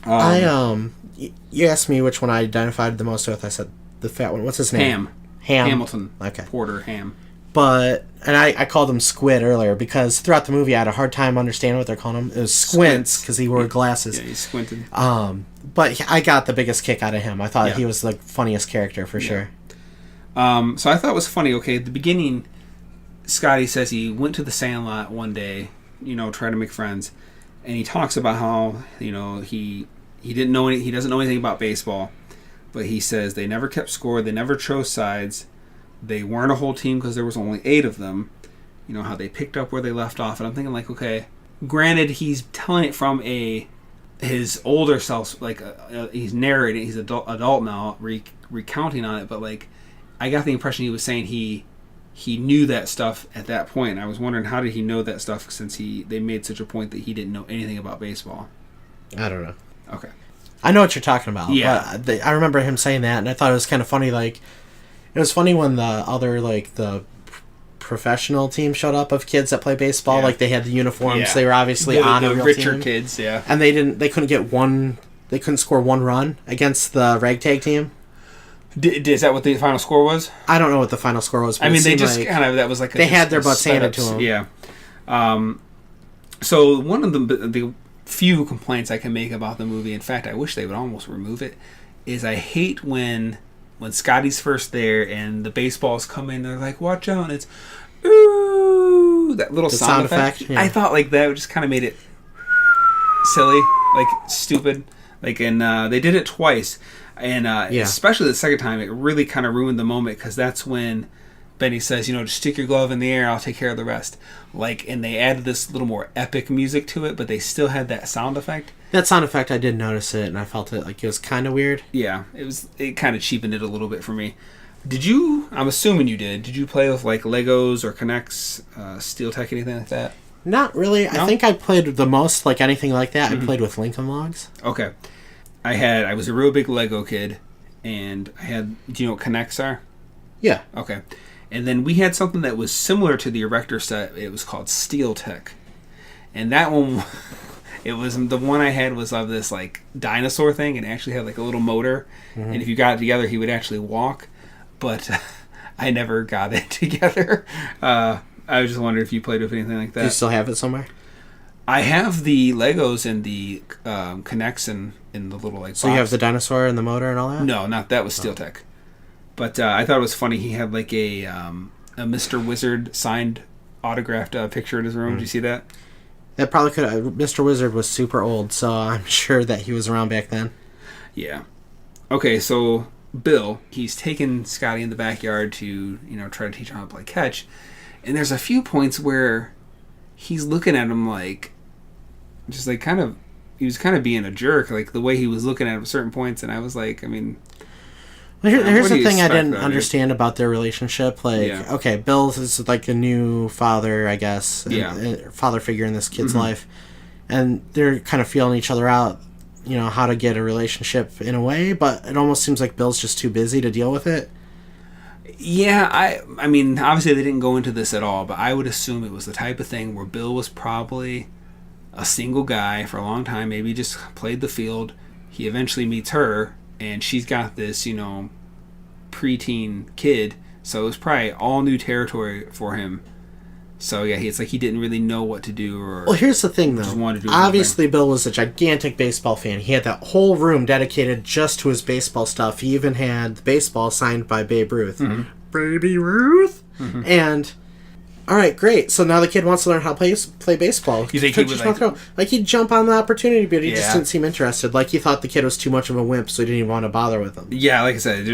You asked me which one I identified the most with. I said the fat one. What's his name? Hamilton. Okay. Porter Ham. But, and I called him Squid earlier, because throughout the movie I had a hard time understanding what they're calling him. It was Squints, because he wore glasses. Yeah, he squinted. But I got the biggest kick out of him. I thought he was the funniest character for sure. So I thought it was funny. Okay, at the beginning, Scotty says he went to the Sandlot one day, try to make friends. And he talks about how, he didn't know he doesn't know anything about baseball. But he says they never kept score, they never chose sides, they weren't a whole team because there was only 8 of them. How they picked up where they left off. And I'm thinking, like, okay, granted, he's telling it from his older self, like, he's narrating, he's adult now, recounting on it, but, like, I got the impression he was saying he knew that stuff at that point. I was wondering, how did he know that stuff, since they made such a point that he didn't know anything about baseball? I don't know. Okay. I know what you're talking about. Yeah. But I remember him saying that, and I thought it was kind of funny. Like, it was funny when the other, like, the professional team showed up of kids that play baseball. Like, they had the uniforms. Yeah. They were obviously on a real richer team. Kids, yeah. And they couldn't score one run against the ragtag team. Is that what the final score was? I don't know what the final score was. But they just kind of, that was like they had their butts handed to them. Yeah. So one of the few complaints I can make about the movie, in fact, I wish they would almost remove it, is I hate when Scotty's first there and the baseballs come in, they're like, watch out, and it's ooh, that little sound effect. Yeah. I thought, like, that just kind of made it silly, like, stupid. Like, and they did it twice, and especially the second time, it really kind of ruined the moment, because that's when Benny says, just stick your glove in the air, I'll take care of the rest. Like, and they added this little more epic music to it, but they still had that sound effect. That sound effect, I did notice it, and I felt it, like, it was kind of weird. Yeah, it kind of cheapened it a little bit for me. Did you, I'm assuming you did you play with, like, Legos or Connects, Steel Tech, anything like that? Not really. No? I think I played the most, like, anything like that, I played with Lincoln Logs. Okay. I was a real big Lego kid, and do you know what Connects are? Yeah. Okay. And then we had something that was similar to the Erector set. It was called Steel Tech. And that one, it was, the one I had was of this, like, dinosaur thing, and it actually had, like, a little motor. Mm-hmm. And if you got it together, he would actually walk. But I never got it together. I was just wondering if you played with anything like that. Do you still have it somewhere? I have the Legos and the Connects and the little, like, So box. You have the dinosaur and the motor and all that? No, not that was Steel Tech. But I thought it was funny. He had, like, a Mr. Wizard signed, autographed picture in his room. Did you see that? That probably could have. Mr. Wizard was super old, so I'm sure that he was around back then. Yeah. Okay, so Bill, he's taken Scotty in the backyard to, try to teach him how to play catch. And there's a few points where he's looking at him like, just like he was kind of being a jerk, like the way he was looking at him at certain points. And I was like, I mean... Here's the thing I didn't understand about their relationship. Like, okay, Bill is like a new father, I guess. Father figure in this kid's life. And they're kind of feeling each other out, how to get a relationship in a way. But it almost seems like Bill's just too busy to deal with it. Yeah, I mean, obviously they didn't go into this at all. But I would assume it was the type of thing where Bill was probably a single guy for a long time, maybe just played the field. He eventually meets her, and she's got this, preteen kid, so it was probably all new territory for him. So yeah, it's like he didn't really know what to do. Well, here's the thing, though. Obviously, Bill was a gigantic baseball fan. He had that whole room dedicated just to his baseball stuff. He even had the baseball signed by Babe Ruth. Mm-hmm. Baby Ruth? Mm-hmm. And, all right, great. So now the kid wants to learn how to play baseball. You think he would he'd jump on the opportunity, but he just didn't seem interested. Like he thought the kid was too much of a wimp, so he didn't even want to bother with him. Yeah, like I said,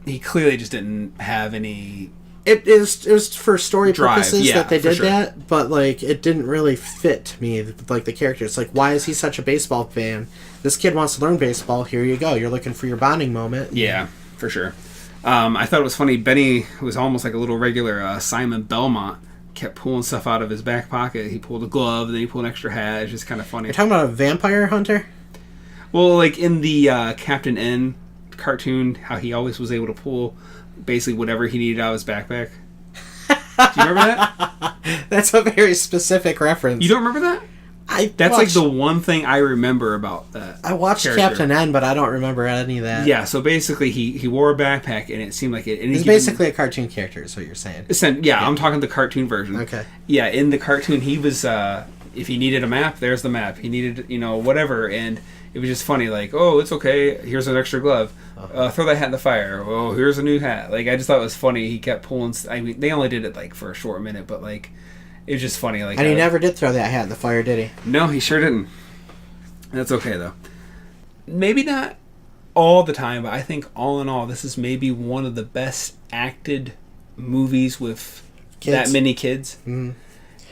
he clearly just didn't have any... It was for story purposes that they did that, but like it didn't really fit me, like the character. It's like, why is he such a baseball fan? This kid wants to learn baseball. Here you go. You're looking for your bonding moment. Yeah, for sure. I thought it was funny. Benny was almost like a little regular Simon Belmont. Kept pulling stuff out of his back pocket. He pulled a glove, then he pulled an extra hat. It's just kind of funny. You're talking about a vampire hunter? Well, like in the Captain N cartoon, how he always was able to pull basically whatever he needed out of his backpack. Do you remember that? That's a very specific reference. You don't remember that? That's like the one thing I remember about that. I watched character. Captain N, but I don't remember any of that. Yeah, so basically he wore a backpack, and it seemed like it. He's basically a cartoon character, is what you're saying. Yeah, I'm talking the cartoon version. Okay. Yeah, in the cartoon, he was if he needed a map, there's the map. He needed whatever, and it was just funny. Like, oh, it's okay. Here's an extra glove. Throw that hat in the fire. Oh, here's a new hat. Like, I just thought it was funny. He kept pulling. I mean, they only did it like for a short minute, but like. It was just funny. Like, and he never did throw that hat in the fire, did he? No, he sure didn't. That's okay, though. Maybe not all the time, but I think all in all, this is maybe one of the best acted movies with that many kids. Mm-hmm.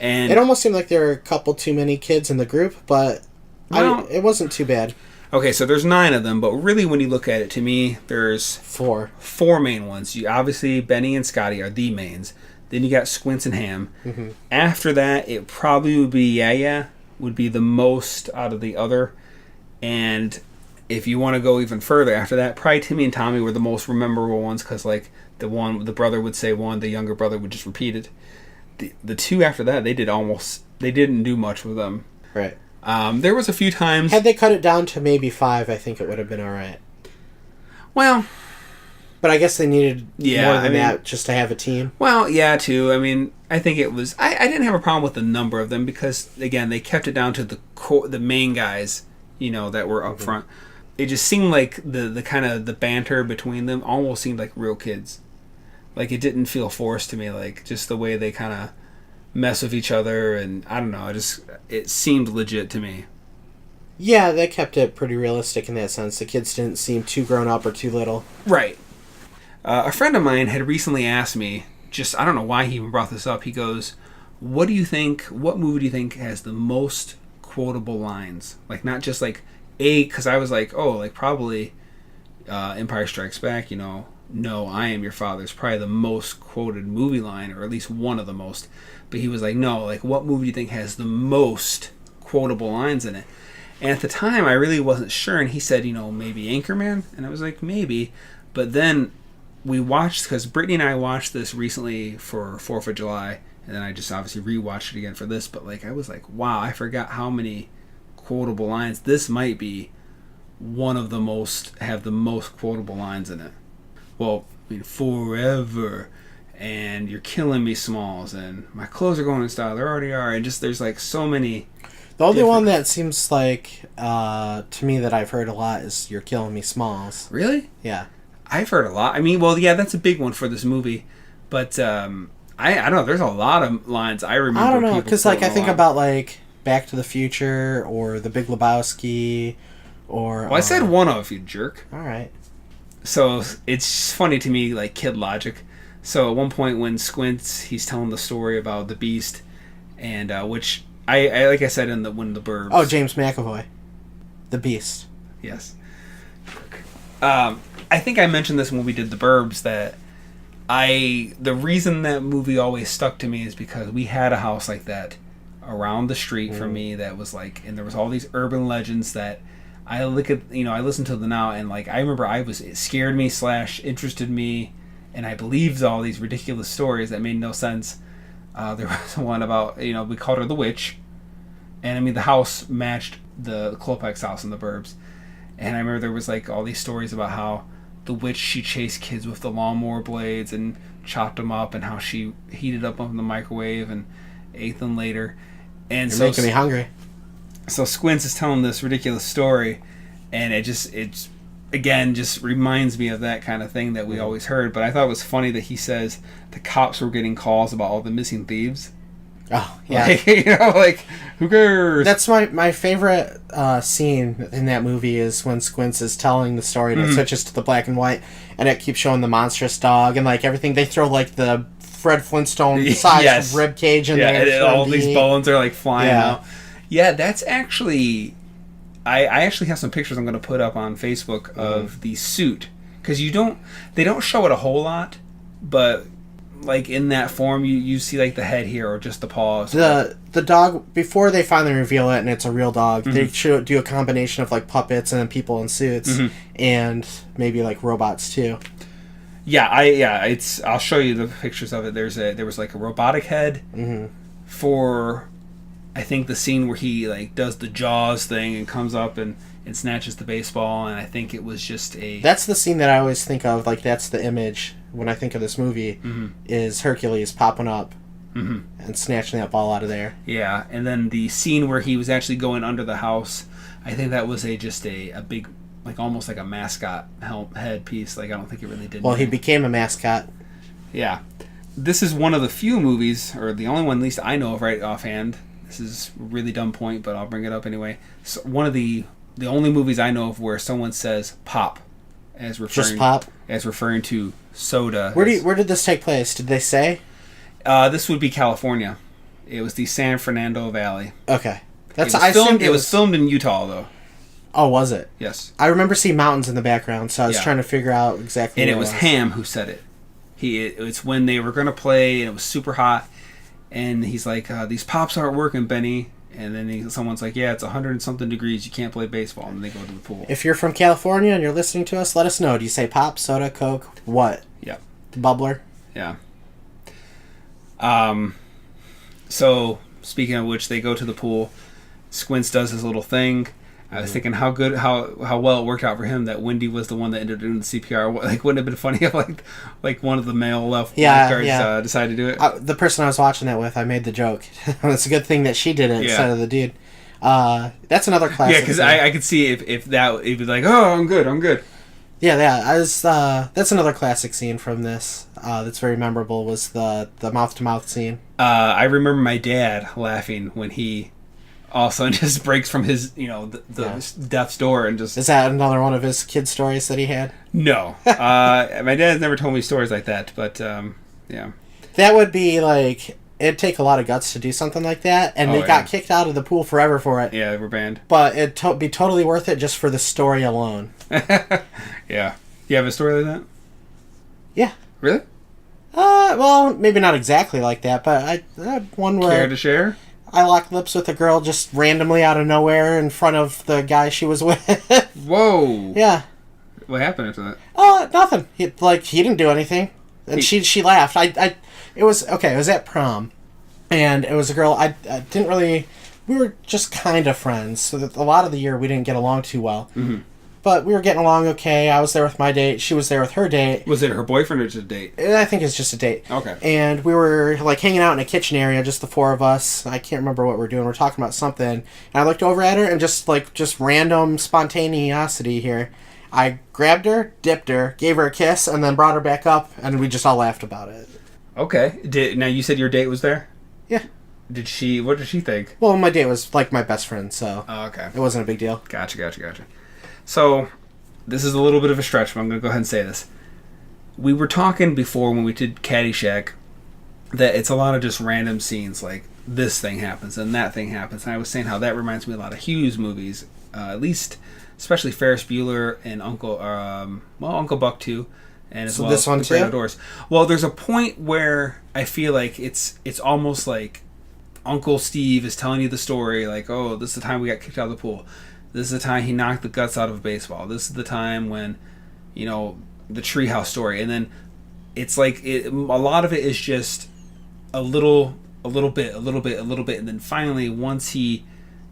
And it almost seemed like there were a couple too many kids in the group, but it wasn't too bad. Okay, so there's 9 of them, but really when you look at it, to me, there's 4 main ones. Obviously, Benny and Scotty are the mains. Then you got Squints and Ham. Mm-hmm. After that, it probably would be Yaya would be the most out of the other. And if you want to go even further after that, probably Timmy and Tommy were the most memorable ones because like the brother would say one, the younger brother would just repeat it. The 2 after that, they didn't do much with them. Right. There was a few times. Had they cut it down to maybe 5, I think it would have been all right. Well. But I guess they needed more than that just to have a team. Well, yeah, too. I mean, I think it was... I didn't have a problem with the number of them because, again, they kept it down to the main guys, that were up front. It just seemed like the kind of the banter between them almost seemed like real kids. Like, it didn't feel forced to me, like, just the way they kind of mess with each other, and I don't know, it seemed legit to me. Yeah, they kept it pretty realistic in that sense. The kids didn't seem too grown up or too little. Right. A friend of mine had recently asked me, I don't know why he even brought this up, he goes, what movie do you think has the most quotable lines? Like, not just like, because I was like, oh, like probably Empire Strikes Back, no, I am your father is probably the most quoted movie line, or at least one of the most. But he was like, no, like what movie do you think has the most quotable lines in it? And at the time, I really wasn't sure, and he said, maybe Anchorman? And I was like, maybe. But then we watched, because Brittany and I watched this recently for 4th of July, and then I just obviously rewatched it again for this, but like I was like, wow, I forgot how many quotable lines. This might be one of the most quotable lines in it. Well, I mean, forever, and you're killing me, Smalls, and my clothes are going in style, they already are, and just there's like so many. The only one that seems like, to me, that I've heard a lot is You're Killing Me, Smalls. Really? Yeah. I've heard a lot. I mean, well, yeah, that's a big one for this movie. But, I don't know. There's a lot of lines I remember. I don't know, because, like, I think about, like, Back to the Future or The Big Lebowski or... Well, I said one of, you jerk. All right. So, it's funny to me, like, kid logic. So, at one point when Squints, he's telling the story about the Beast, and, which... I like I said in the Burbs. Oh, James McAvoy, the Beast. Yes. I think I mentioned this when we did the Burbs that the reason that movie always stuck to me is because we had a house like that around the street from me that was like, and there was all these urban legends that I look at, I listen to them now, and like I remember it scared me / interested me, and I believed all these ridiculous stories that made no sense. There was one about, we called her the witch, And I mean, the house matched the Klopek's house in the burbs. And I remember there was like all these stories about how the witch, she chased kids with the lawnmower blades and chopped them up, and how she heated up in the microwave and ate them later. And You're making me hungry. So Squints is telling this ridiculous story, and it's again just reminds me of that kind of thing that we always heard. But I thought it was funny that he says the cops were getting calls about all the missing thieves. Oh, yeah. Like, you know, like, who cares? That's my favorite scene in that movie is when Squints is telling the story and it switches to the black and white, and it keeps showing the monstrous dog and, like, everything. They throw, like, the Fred Flintstone-sized rib cage in there. Yeah, all these bones are, like, flying out. Yeah, that's actually... I actually have some pictures I'm going to put up on Facebook of the suit. Because they don't show it a whole lot, but... like in that form, you see like the head here or just the paws. The dog, before they finally reveal it and it's a real dog, they do a combination of like puppets and then people in suits and maybe like robots too. I'll show you the pictures of it. There was like a robotic head for, I think, the scene where he like does the Jaws thing and comes up and snatches the baseball, and I think it was just That's the scene that I always think of, like that's the image when I think of this movie, is Hercules popping up and snatching that ball out of there. Yeah, and then the scene where he was actually going under the house, I think that was just a big, like almost like a mascot head piece. Like I don't think it really did. Well, he became a mascot. Yeah. This is one of the few movies, or the only one at least I know of right offhand. This is a really dumb point, but I'll bring it up anyway. So one of the only movies I know of where someone says "pop" as referring to soda. Where did this take place? Did they say? This would be California. It was the San Fernando Valley. Okay, it was filmed in Utah though. Oh, was it? Yes. I remember seeing mountains in the background, so I was trying to figure out exactly. And it was Ham who said it. It's when they were going to play, and it was super hot, and he's like, "These pops aren't working, Benny." And then someone's like, "Yeah, it's 100 and something degrees. You can't play baseball." And they go to the pool. If you're from California and you're listening to us, let us know. Do you say pop, soda, Coke, what? Yeah. Bubbler? Yeah. So, speaking of which, they go to the pool. Squints does his little thing. I was thinking how well it worked out for him that Wendy was the one that ended up doing the CPR. Like, wouldn't it have been funny if like one of the male lifeguards decided to do it? The person I was watching that with, I made the joke. It's a good thing that she did it instead of the dude. That's another classic. Yeah, because I could see if it was like, "Oh, I'm good." Yeah. That's another classic scene from this. That's very memorable. Was the mouth to mouth scene. I remember my dad laughing when he all of a sudden just breaks from his, the death's door and just... Is that another one of his kid stories that he had? No. My dad's never told me stories like that, but, yeah. That would be, like... It'd take a lot of guts to do something like that, and they got kicked out of the pool forever for it. Yeah, they were banned. But it'd be totally worth it just for the story alone. Yeah. You have a story like that? Yeah. Really? Well, maybe not exactly like that, but I had one where... Care to share? I locked lips with a girl just randomly out of nowhere in front of the guy she was with. Whoa. Yeah. What happened after that? Nothing. He didn't do anything. And she laughed. It was at prom. And it was a girl I didn't really... We were just kind of friends. So that a lot of the year we didn't get along too well. Mm-hmm. But we were getting along okay. I was there with my date. She was there with her date. Was it her boyfriend or just a date? I think it's just a date. Okay. And we were like hanging out in a kitchen area, just the four of us. I can't remember what we're doing. We're talking about something. And I looked over at her and just random spontaneity here. I grabbed her, dipped her, gave her a kiss, and then brought her back up, and we just all laughed about it. Okay. Now you said your date was there? Yeah. What did she think? Well, my date was like my best friend, so okay. It wasn't a big deal. Gotcha. So, this is a little bit of a stretch, but I'm going to go ahead and say this. We were talking before when we did Caddyshack that it's a lot of just random scenes, like this thing happens and that thing happens. And I was saying how that reminds me a lot of Hughes movies, at least, especially Ferris Bueller and Uncle Buck too, and as well this one The Great too? Outdoors. Well, there's a point where I feel like it's almost like Uncle Steve is telling you the story, like, oh, this is the time we got kicked out of the pool. This is the time he knocked the guts out of a baseball. This is the time when, the treehouse story. And then it's like a lot of it is just a little bit. And then finally, once he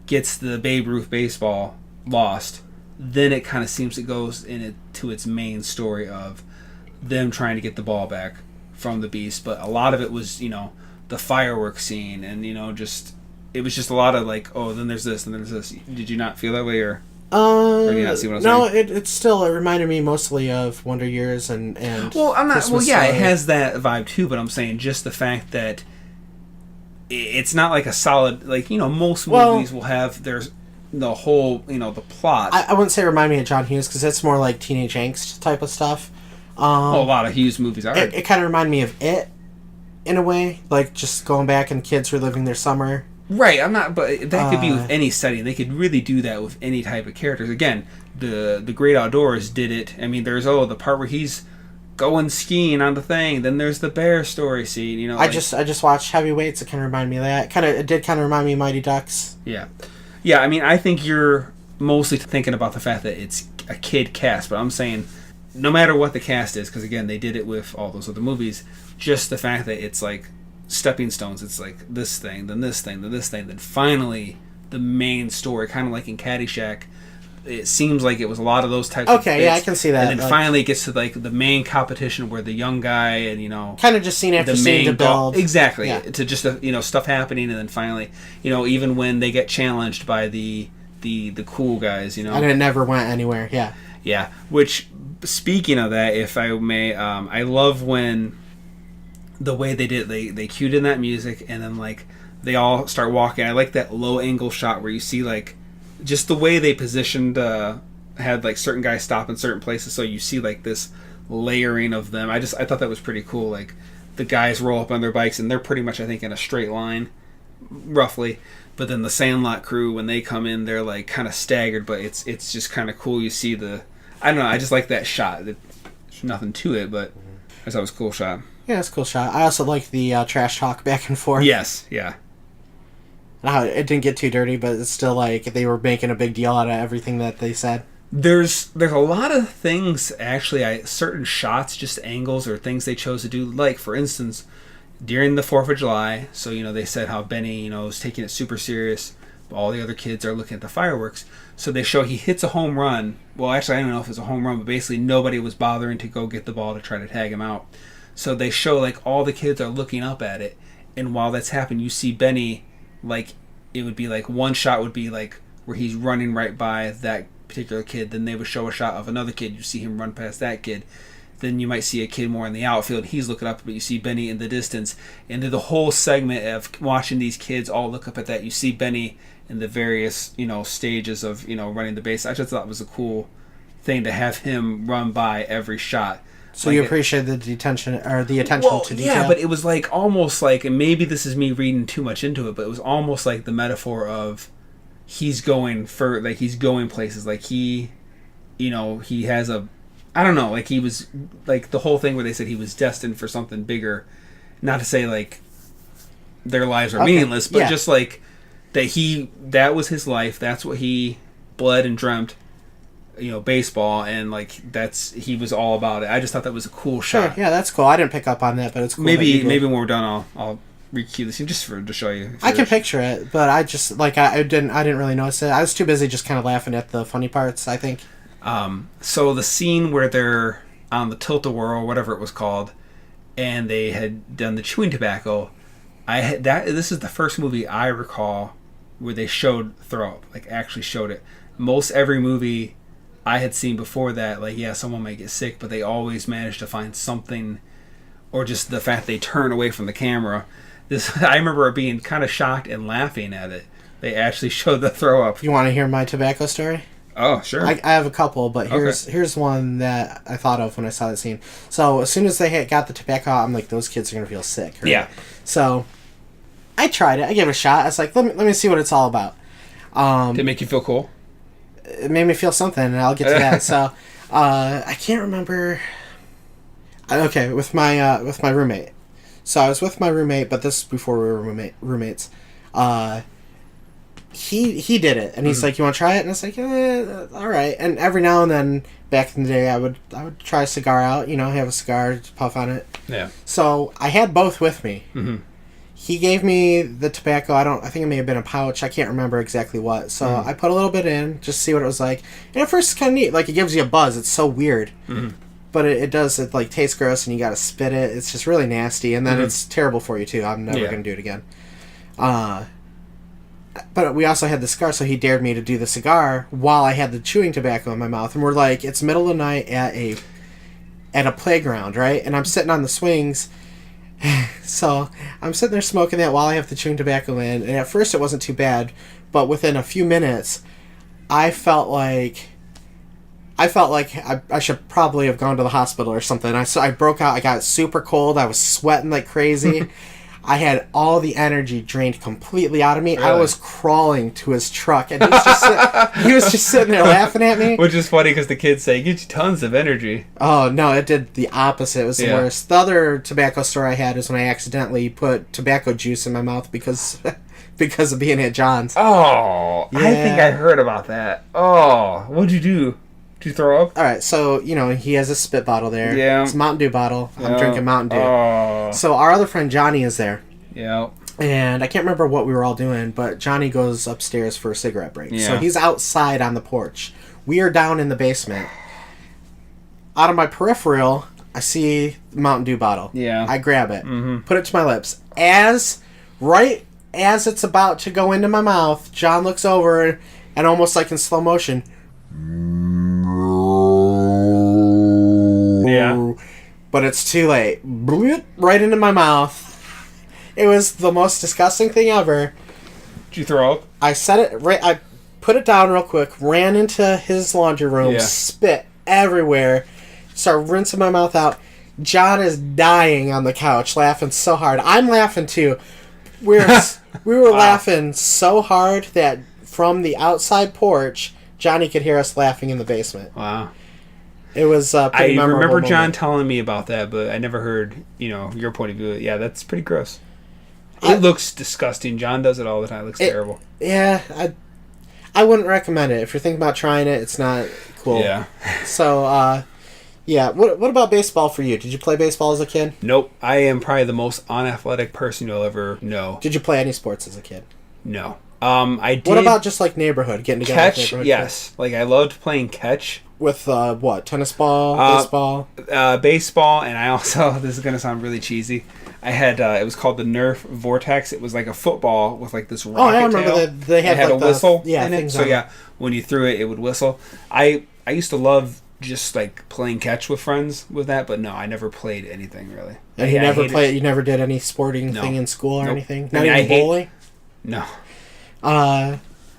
gets the Babe Ruth baseball lost, then it kind of seems it goes into its main story of them trying to get the ball back from the Beast. But a lot of it was, the fireworks scene, and it was just a lot of like, oh, then there's this and then there's this. Did you not feel that way, or did you not see what I'm saying? No, it reminded me mostly of Wonder Years and well, I'm not. Christmas well, yeah, Story. it has that vibe too. But I'm saying just the fact that it's not like a solid, like, most movies will have the whole, the plot. I wouldn't say remind me of John Hughes, because it's more like teenage angst type of stuff. A lot of Hughes movies are. It kind of reminded me of It, in a way, like just going back and kids reliving their summer. Right, I'm not, but that could be with any setting. They could really do that with any type of characters. Again, the Great Outdoors did it. I mean, there's the part where he's going skiing on the thing. Then there's the bear story scene. I just watched Heavyweights. It kind of reminded me of that. It did kind of remind me of Mighty Ducks. Yeah. I mean, I think you're mostly thinking about the fact that it's a kid cast, but I'm saying no matter what the cast is, because again, they did it with all those other movies. Just the fact that it's like stepping stones. It's like this thing, then this thing, then this thing, then finally the main story. Kind of like in Caddyshack. It seems like it was a lot of those types of bits. Okay, yeah, I can see that. And then finally it gets to like the main competition where the young guy and kind of just scene after scene to build. Exactly. Yeah. To just stuff happening, and then finally even when they get challenged by the cool guys, And it never went anywhere. Yeah. Yeah. Which, speaking of that, if I may, I love when the way they did it, they cued in that music and then like they all start walking. I like that low angle shot where you see like just the way they positioned, had like certain guys stop in certain places, so you see like this layering of them. I thought that was pretty cool. Like the guys roll up on their bikes and they're pretty much, I think, in a straight line, roughly. But then the Sandlot crew, when they come in, they're like kind of staggered. But it's just kind of cool. You see I don't know. I just like that shot. There's nothing to it, but I thought it was a cool shot. Yeah, it's a cool shot. I also like the trash talk back and forth. Yes, yeah. How it didn't get too dirty, but it's still like they were making a big deal out of everything that they said. There's a lot of things, actually, certain shots, just angles or things they chose to do. Like, for instance, during the 4th of July, so, they said how Benny, is taking it super serious. But all the other kids are looking at the fireworks. So they show he hits a home run. Well, actually, I don't know if it's a home run, but basically nobody was bothering to go get the ball to try to tag him out. So they show, like, all the kids are looking up at it. And while that's happening, you see Benny, like, it would be like one shot would be like where he's running right by that particular kid. Then they would show a shot of another kid. You see him run past that kid. Then you might see a kid more in the outfield. He's looking up, but you see Benny in the distance. And then the whole segment of watching these kids all look up at that, you see Benny in the various, stages of, running the base. I just thought it was a cool thing to have him run by every shot. So like you appreciate the attention to detail. Yeah, but it was like almost like, and maybe this is me reading too much into it, but it was almost like the metaphor of he's going places. Like he has I don't know, like he was, like the whole thing where they said he was destined for something bigger. Not to say like their lives are meaningless, but just like that was his life. That's what he bled and dreamt. Baseball, and like he was all about it. I just thought that was a cool shot. Sure, yeah, that's cool. I didn't pick up on that, but it's cool. Maybe when we're done, I'll re-cue this scene just to show you. I can picture it, but I just like I didn't really notice it. I was too busy just kind of laughing at the funny parts, I think. So the scene where they're on the tilt-a-whirl, whatever it was called, and they had done the chewing tobacco. This is the first movie I recall where they showed throw up, like actually showed it. Most every movie I had seen before that, like, yeah, someone might get sick, but they always managed to find something, or just the fact they turn away from the camera. I remember being kind of shocked and laughing at it. They actually showed the throw up. You want to hear my tobacco story? Oh, sure. I have a couple, but here's one that I thought of when I saw that scene. So as soon as they got the tobacco out, I'm like, those kids are going to feel sick. Right? Yeah. So I tried it. I gave it a shot. I was like, let me see what it's all about. Did it make you feel cool? It made me feel something, and I'll get to that. So, I can't remember. Okay, with my roommate. So I was with my roommate, but this is before we were roommates. He did it, and he's like, "You want to try it?" And I was like, "All right." And every now and then, back in the day, I would try a cigar out. Have a cigar, puff on it. Yeah. So I had both with me, he gave me the tobacco. I think it may have been a pouch. I can't remember exactly what. So I put a little bit in, just to see what it was like. And at first it's kind of neat. Like, it gives you a buzz. It's so weird. But it does, it like tastes gross and you gotta spit it. It's just really nasty. And then it's terrible for you too. I'm never going to do it again. But we also had the cigar, so he dared me to do the cigar while I had the chewing tobacco in my mouth. And we're like, it's middle of the night at a playground, right? And I'm sitting on the swings. So I'm sitting there smoking that while I have the chewing tobacco in, and at first it wasn't too bad, but within a few minutes, I felt like I should probably have gone to the hospital or something. I broke out. I got super cold. I was sweating like crazy. I had all the energy drained completely out of me. Really? I was crawling to his truck, and he was just sitting there laughing at me. Which is funny because the kids say, it gives you tons of energy. Oh, no, it did the opposite. It was the worst. The other tobacco store I had is when I accidentally put tobacco juice in my mouth because of being at John's. Oh, yeah. I think I heard about that. Oh, what'd you do? Did you throw up? All right, so, he has a spit bottle there. Yeah. It's a Mountain Dew bottle. I'm drinking Mountain Dew. Oh. So our other friend Johnny is there. Yeah. And I can't remember what we were all doing, but Johnny goes upstairs for a cigarette break. Yeah. So he's outside on the porch. We are down in the basement. Out of my peripheral, I see the Mountain Dew bottle. Yeah. I grab it, put it to my lips. Right as it's about to go into my mouth, John looks over and almost like in slow motion... Yeah. But it's too late. Right into my mouth. It was the most disgusting thing ever. Did you throw up? I set it right. I put it down real quick, ran into his laundry room, spit everywhere, started rinsing my mouth out. John is dying on the couch, laughing so hard. I'm laughing too. We were laughing so hard that from the outside porch, Johnny could hear us laughing in the basement. Wow. It was a pretty memorable remember John moment. telling me about that, but I never heard, your point of view. Yeah, that's pretty gross. It looks disgusting. John does it all the time. It looks terrible. Yeah, I wouldn't recommend it. If you're thinking about trying it, it's not cool. Yeah. So, yeah. What about baseball for you? Did you play baseball as a kid? Nope. I am probably the most unathletic person you'll ever know. Did you play any sports as a kid? No. I did. What about just like neighborhood, getting together? Catch? Yes. Kids? Like I loved playing catch. With what? Tennis ball, baseball? Baseball, and I also, this is going to sound really cheesy, I had, it was called the Nerf Vortex. It was like a football with like this rocket tail. Oh, I remember that they had like a whistle in it. So yeah, when you threw it, it would whistle. I used to love just like playing catch with friends with that, but no, I never played anything really. And you never did any sporting thing in school or anything? Not even bowling? No.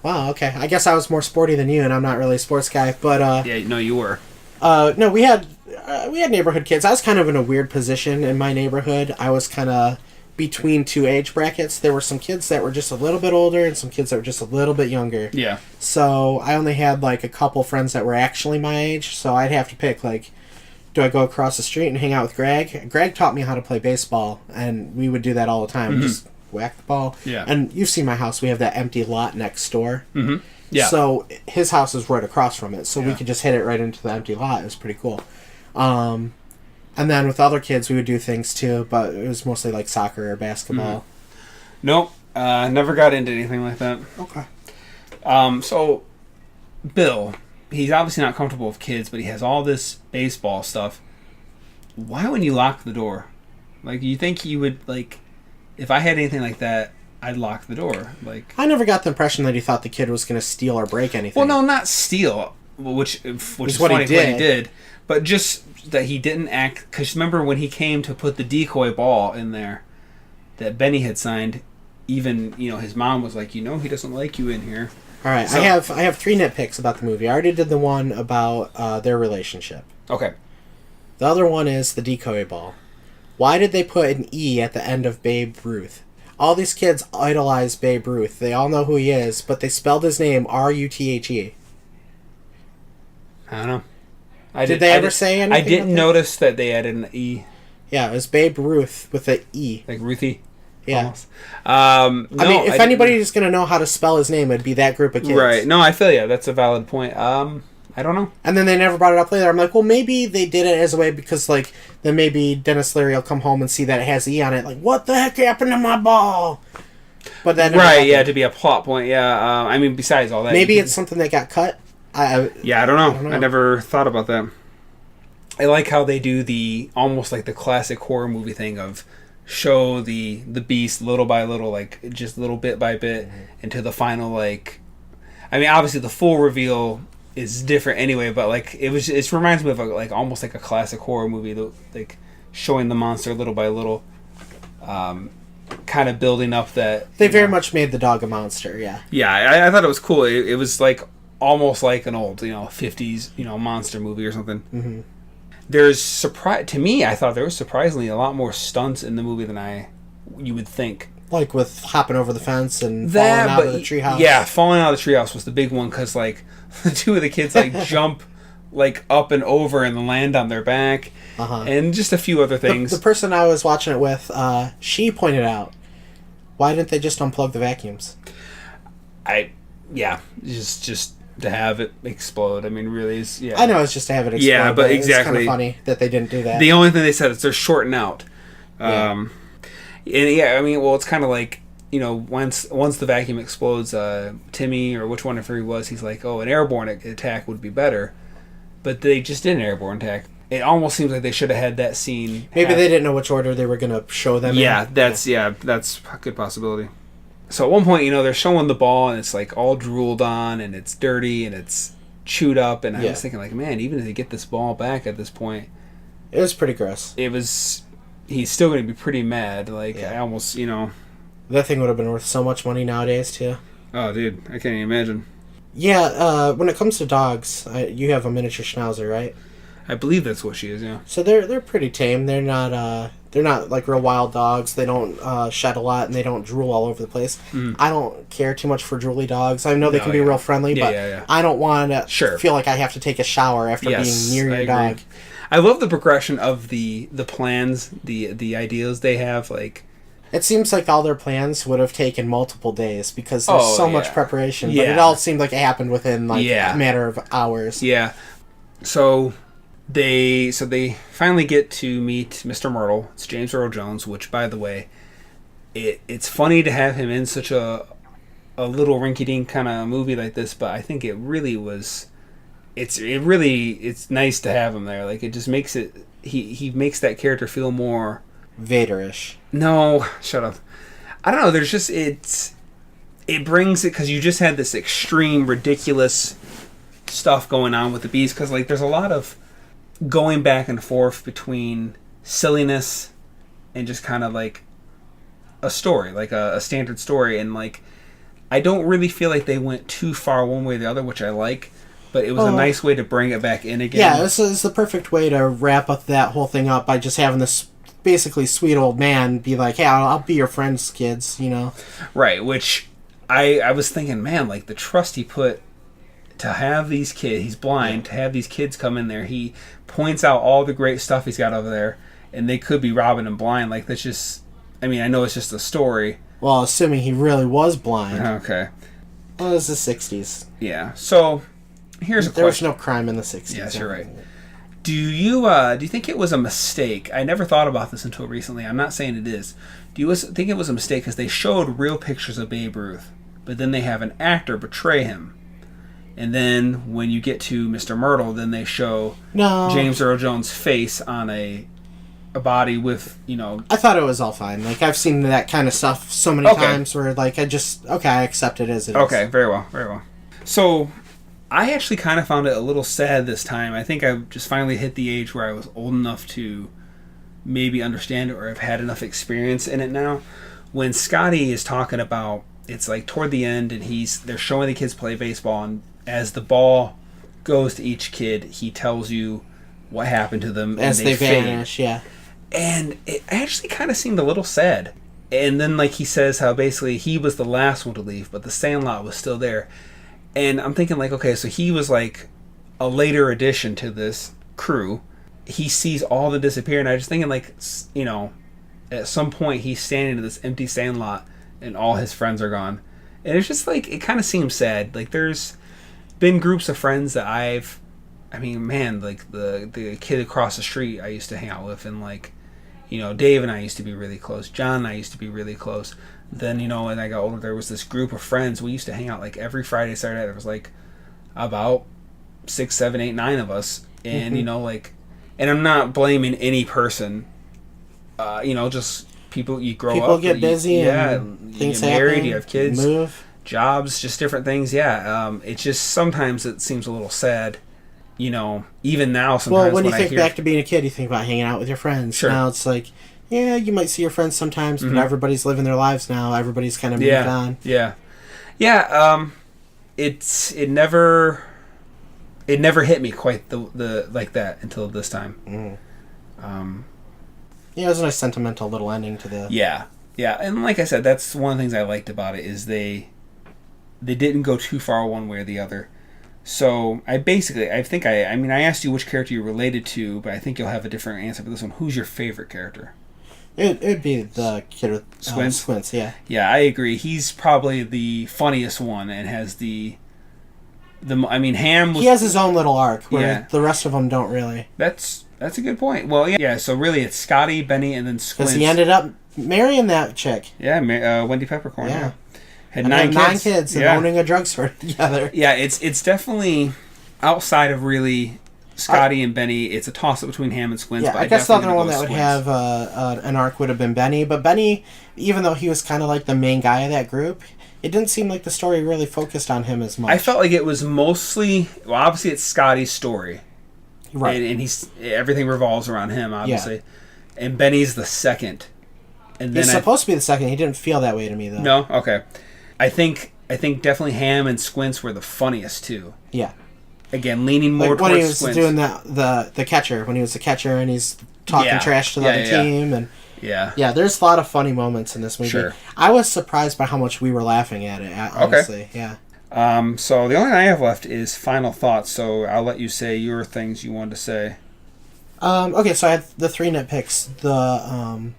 Wow, okay. I guess I was more sporty than you, and I'm not really a sports guy, but... yeah, no, you were. No, we had neighborhood kids. I was kind of in a weird position in my neighborhood. I was kind of between two age brackets. There were some kids that were just a little bit older and some kids that were just a little bit younger. Yeah. So I only had, like, a couple friends that were actually my age, so I'd have to pick, like, do I go across the street and hang out with Greg? Greg taught me how to play baseball, and we would do that all the time. Just whack the ball. Yeah. And you've seen my house. We have that empty lot next door. Mm-hmm. Yeah. So his house is right across from it, so we could just hit it right into the empty lot. It was pretty cool. And then with other kids, we would do things too, but it was mostly like soccer or basketball. Nope. Never got into anything like that. Okay. So, Bill, he's obviously not comfortable with kids, but he has all this baseball stuff. Why wouldn't you lock the door? Like, you think he would, like... If I had anything like that, I'd lock the door. Like, I never got the impression that he thought the kid was going to steal or break anything. Well, no, not steal, which is funny, what he did. But just that he didn't act... Because remember when he came to put the decoy ball in there that Benny had signed, even, his mom was like, he doesn't like you in here. All right, so, I have 3 nitpicks about the movie. I already did the one about their relationship. Okay. The other one is the decoy ball. Why did they put an E at the end of Babe Ruth? All these kids idolize Babe Ruth. They all know who he is, but they spelled his name R-U-T-H-E. I don't know. Did they ever say anything? I didn't notice that they added an E. Yeah, it was Babe Ruth with an E. Like Ruthie? Yeah. No, if anybody's going to know how to spell his name, it'd be that group of kids. Right. No, I feel you. That's a valid point. I don't know. And then they never brought it up later. I'm like, well, maybe they did it as a way because, like, then maybe Dennis Leary will come home and see that it has E on it. Like, what the heck happened to my ball? But then right, yeah, to be a plot point, yeah. I mean, besides all that, maybe it's something that got cut. I don't know. I never thought about that. I like how they do the almost like the classic horror movie thing of show the beast little by little, like just little bit by bit, into the final, like. I mean, obviously the full reveal is different anyway, but like it reminds me of like almost like a classic horror movie, like showing the monster little by little, kind of building up that. They very much made the dog a monster, yeah. Yeah, I thought it was cool. It was like almost like an old 50s monster movie or something. Mm-hmm. There's to me, I thought there was surprisingly a lot more stunts in the movie than you would think. Like with hopping over the fence and falling out of the treehouse. Yeah, falling out of the treehouse was the big one because like the two of the kids like jump like up and over and land on their back, and just a few other things. The person I was watching it with, she pointed out, why didn't they just unplug the vacuums? Just to have it explode. I mean, really, I know it's just to have it explode. Yeah, but exactly. It's kind of funny that they didn't do that. The only thing they said is they're shorting out. And I mean, well, it's kind of like once the vacuum explodes, Timmy or which one if he was, he's like, oh, an airborne attack would be better, but they just did an airborne attack. It almost seems like they should have had that scene. Maybe they didn't know which order they were going to show them. Yeah, that's a good possibility. So at one point, they're showing the ball and it's like all drooled on and it's dirty and it's chewed up, and I was thinking like, man, even if they get this ball back at this point, it was pretty gross. He's still going to be pretty mad. Like I almost that thing would have been worth so much money nowadays too. Oh, dude, I can't even imagine. Yeah, when it comes to dogs, you have a miniature Schnauzer, right? I believe that's what she is. Yeah. So they're pretty tame. They're not like real wild dogs. They don't shed a lot and they don't drool all over the place. Mm. I don't care too much for drooly dogs. I know they can be real friendly, but I don't want to feel like I have to take a shower after being near your dog. I love the progression of the plans, the ideas they have. Like, it seems like all their plans would have taken multiple days because there's so much preparation. But it all seemed like it happened within a matter of hours. Yeah. So they finally get to meet Mr. Myrtle. It's James Earl Jones, which, by the way, it's funny to have him in such a little rinky-dink kind of movie like this, but I think it really was. It's nice to have him there. Like, it just makes it. He makes that character feel more Vader-ish. No, shut up. I don't know. There's just it brings it because you just had this extreme ridiculous stuff going on with the beast, because like there's a lot of going back and forth between silliness and just kind of like a story, like a standard story, and like I don't really feel like they went too far one way or the other, which I like, but it was a nice way to bring it back in again. Yeah, this is the perfect way to wrap up that whole thing up by just having this basically sweet old man be like, hey, I'll be your friends, kids, Right, which I was thinking, man, like the trust he put to have these kids, he's blind, to have these kids come in there, he points out all the great stuff he's got over there, and they could be robbing him blind. Like, that's just, I mean, I know it's just a story. Well, assuming he really was blind. Okay. Well, it was the 60s. Yeah, so here's a question. There was no crime in the 60s. Yes, you're right. Do you think it was a mistake? I never thought about this until recently. I'm not saying it is. Do you think it was a mistake because they showed real pictures of Babe Ruth, but then they have an actor portray him? And then when you get to Mr. Myrtle, then they show James Earl Jones' face on a body with, I thought it was all fine. Like, I've seen that kind of stuff so many times where, like, I accept it as it is. Okay, very well, very well. So, I actually kind of found it a little sad this time. I think I just finally hit the age where I was old enough to maybe understand it or have had enough experience in it now. When Scotty is talking about, it's like toward the end, and they're showing the kids play baseball, and as the ball goes to each kid, he tells you what happened to them as they vanish. Yeah, and it actually kind of seemed a little sad. And then, like, he says how basically he was the last one to leave, but the Sandlot was still there. And I'm thinking, like, okay, so he was like a later addition to this crew. He sees all the disappear, and I was thinking, like, at some point he's standing in this empty Sandlot, and all his friends are gone. And it's just like, it kind of seems sad. Like, there's been groups of friends that I've I mean, man, like the kid across the street I used to hang out with, and like, you know, Dave and I used to be really close. John and I used to be really close. Then, you know, when I got older, there was this group of friends. We used to hang out like every Friday, Saturday. There was like about 6, 7, 8, 9 of us, and you know, like, and I'm not blaming any person. You know, just people you grow people up. Get busy. And things you get married. happen, You have kids. Move. Jobs, just different things. Yeah. It's just sometimes it seems a little sad. You know, even now sometimes. Well, when you think back to being a kid, you think about hanging out with your friends. Sure. Now it's like, yeah, you might see your friends sometimes, but everybody's living their lives now. Everybody's kind of moved on. Yeah. It never hit me quite the like that until this time. Yeah, it was a nice sentimental little ending to the. Yeah, and like I said, that's one of the things I liked about it is they didn't go too far one way or the other. So I asked you which character you related to, but I think you'll have a different answer for this one. Who's your favorite character? It'd be the kid with Squints, yeah. Yeah, I agree. He's probably the funniest one and has Ham. He has his own little arc where the rest of them don't really. That's a good point. Well, yeah. So really, it's Scotty, Benny, and then Squints. Because he ended up marrying that chick. Yeah, Wendy Peppercorn. Yeah. Had and 9 kids and owning a drugstore together. Yeah, it's definitely outside of really Scotty and Benny. It's a toss-up between Ham and Squints. Yeah, but I guess the other one that would have an arc would have been Benny. But Benny, even though he was kind of like the main guy of that group, it didn't seem like the story really focused on him as much. I felt like it was mostly... Well, obviously it's Scotty's story. Right. And everything revolves around him, obviously. Yeah. And Benny's the second. And then he's supposed to be the second. He didn't feel that way to me, though. No? Okay. I think definitely Ham and Squints were the funniest, too. Yeah. Again, leaning more like towards when he was Squints. doing the catcher, when he was the catcher and he's talking trash to the other team. And yeah, there's a lot of funny moments in this movie. Sure. I was surprised by how much we were laughing at it, honestly. Okay. Yeah. So the only thing I have left is final thoughts, so I'll let you say your things you wanted to say. Okay, so I had the 3 nitpicks. The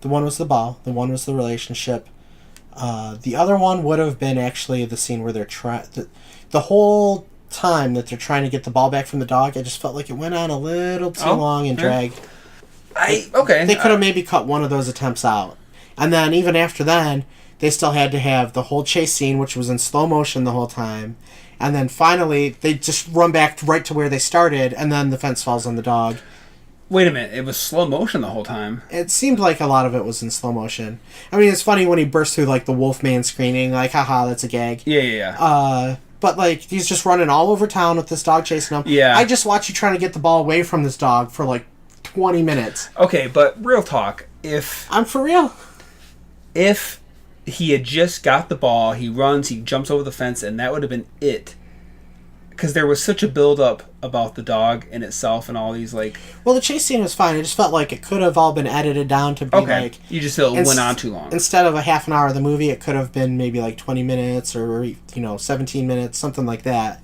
one was the ball. The one was the relationship. The other one would have been actually the scene where they're the whole time that they're trying to get the ball back from the dog. I just felt like it went on a little too long and dragged. They could have maybe cut one of those attempts out. And then even after then, they still had to have the whole chase scene, which was in slow motion the whole time. And then finally, they just run back right to where they started, and then the fence falls on the dog. Wait a minute, it was slow motion the whole time. It seemed like a lot of it was in slow motion. I mean, it's funny when he bursts through, like, the Wolfman screaming, like, haha, that's a gag. Yeah. But, like, he's just running all over town with this dog chasing him. Yeah. I just watch you trying to get the ball away from this dog for, like, 20 minutes. Okay, but real talk, I'm for real. If he had just got the ball, he runs, he jumps over the fence, and that would have been it. Because there was such a build-up about the dog in itself and all these, like... Well, the chase scene was fine. I just felt like it could have all been edited down to be, like... You just feel it went on too long. Instead of a half an hour of the movie, it could have been maybe, like, 20 minutes or, 17 minutes, something like that.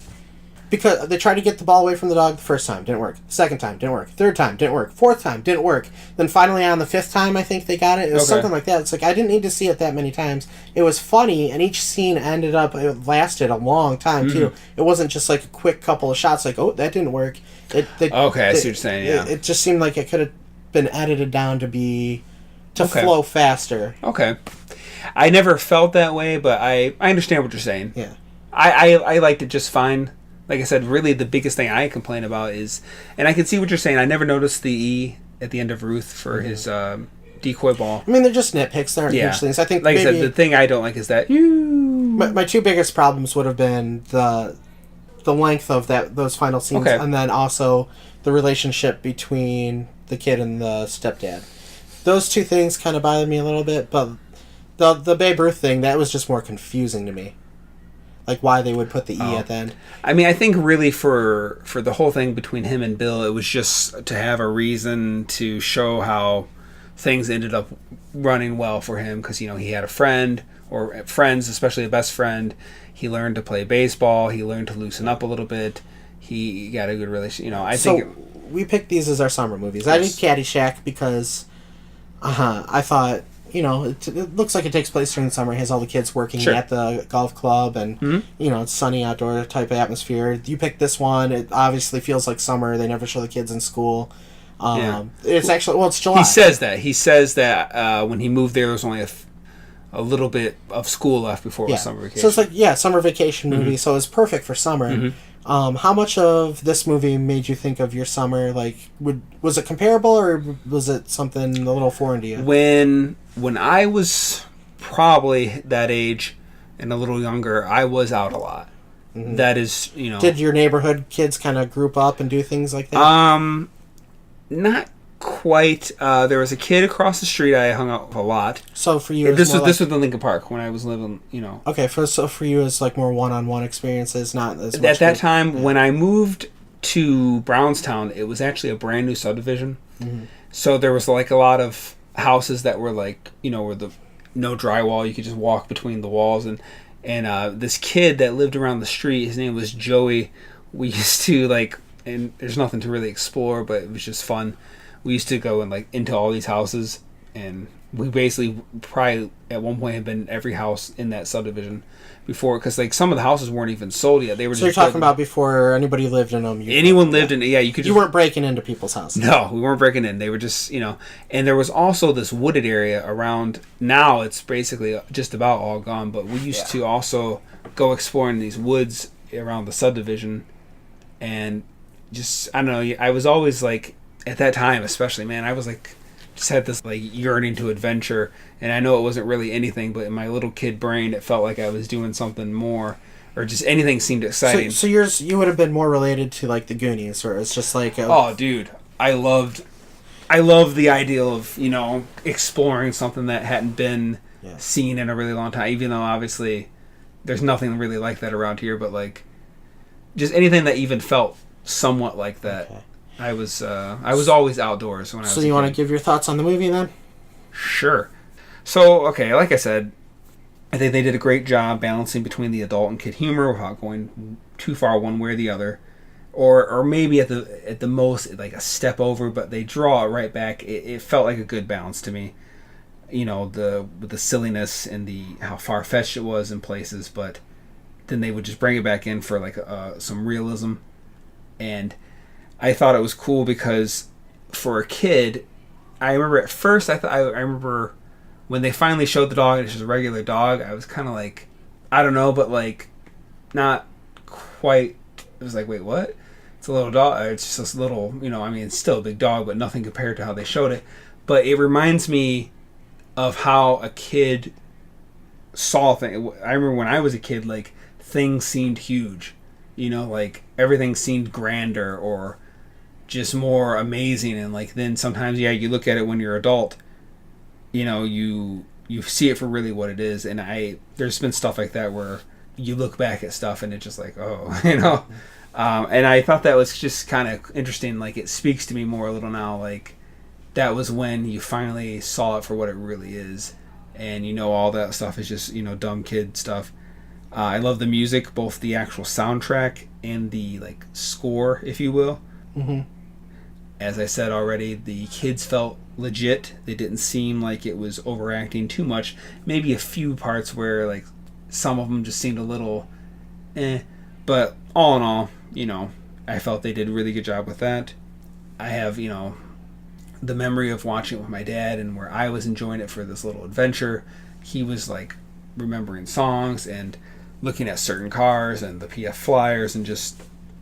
Because they tried to get the ball away from the dog the first time, didn't work. Second time, didn't work. Third time, didn't work. Fourth time, didn't work. Then finally on the 5th time, I think they got it. It was something like that. It's like, I didn't need to see it that many times. It was funny, and each scene it lasted a long time, too. It wasn't just like a quick couple of shots, like, oh, that didn't work. I see what you're saying, yeah. It just seemed like it could have been edited down to flow faster. Okay. I never felt that way, but I understand what you're saying. Yeah. I liked it just fine. Like I said, really the biggest thing I complain about is, and I can see what you're saying, I never noticed the E at the end of Ruth for his decoy ball. I mean, they're just nitpicks. They aren't huge things. I think, like I said, the thing I don't like is that... My 2 biggest problems would have been the length of those final scenes, and then also the relationship between the kid and the stepdad. Those 2 things kind of bothered me a little bit, but the Babe Ruth thing, that was just more confusing to me. Like, why they would put the E at the end. I mean, I think really for the whole thing between him and Bill, it was just to have a reason to show how things ended up running well for him. Because, he had a friend, or friends, especially a best friend. He learned to play baseball. He learned to loosen up a little bit. He got a good relationship. We picked these as our summer movies. Yes. I did Caddyshack because I thought it looks like it takes place during the summer. It has all the kids working Sure. at the golf club, and it's sunny outdoor type of atmosphere. You picked this one. It obviously feels like summer. They never show the kids in school. It's actually it's July. He says that when he moved there was only a little bit of school left before it was summer vacation. So it's like summer vacation movie. So it's perfect for summer. How much of this movie made you think of your summer? Like, was it comparable, or was it something a little foreign to you? When I was probably that age and a little younger, I was out a lot. That is, Did your neighborhood kids kind of group up and do things like that? Not quite. There was a kid across the street I hung out with a lot. So for you, this was in Lincoln Park when I was living. Okay, so for you, it's like more one-on-one experiences, not as much. At that time, when I moved to Brownstown, it was actually a brand new subdivision. So there was like a lot of houses that were like where the no drywall, you could just walk between the walls, and this kid that lived around the street, his name was Joey. We used to and there's nothing to really explore, but it was just fun. We used to go and into all these houses, and we basically probably at one point had been in every house in that subdivision before, because some of the houses weren't even sold yet. They were. So you're talking about before anybody lived in them. Anyone lived in? Yeah, you could. You weren't breaking into people's houses. No, we weren't breaking in. They were just and there was also this wooded area around. Now it's basically just about all gone, but we used to also go exploring these woods around the subdivision, and just I don't know. I was always at that time, especially, man, I was just had this yearning to adventure, and I know it wasn't really anything, but in my little kid brain, it felt like I was doing something more, or just anything seemed exciting. So you would have been more related to the Goonies, or it's just oh, dude, I loved the idea of exploring something that hadn't been seen in a really long time, even though obviously there's nothing really like that around here, but just anything that even felt somewhat like that. Okay. I was always outdoors when I was a kid. So you want to give your thoughts on the movie then? Sure. So, okay, like I said, I think they did a great job balancing between the adult and kid humor without going too far one way or the other. Or maybe at the most a step over, but they draw it right back. It felt like a good balance to me. With the silliness and how far-fetched it was in places, but then they would just bring it back in for some realism. And I thought it was cool because for a kid, I remember at first I remember when they finally showed the dog and it's just a regular dog, I was kind of I don't know, but not quite. It was wait, what? It's a little dog. It's just this little, it's still a big dog, but nothing compared to how they showed it. But it reminds me of how a kid saw things. I remember when I was a kid, things seemed huge. Everything seemed grander or just more amazing, and then sometimes you look at it when you're adult, you see it for really what it is. And there's been stuff like that where you look back at stuff and it's just oh, and I thought that was just kind of interesting. It speaks to me more a little now, that was when you finally saw it for what it really is, and all that stuff is just dumb kid stuff. I love the music, both the actual soundtrack and the score, if you will. As I said already, the kids felt legit. They didn't seem like it was overacting too much. Maybe a few parts where some of them just seemed a little but all in all, I felt they did a really good job with that. I have, the memory of watching it with my dad, and where I was enjoying it for this little adventure. He was remembering songs and looking at certain cars and the PF flyers, and just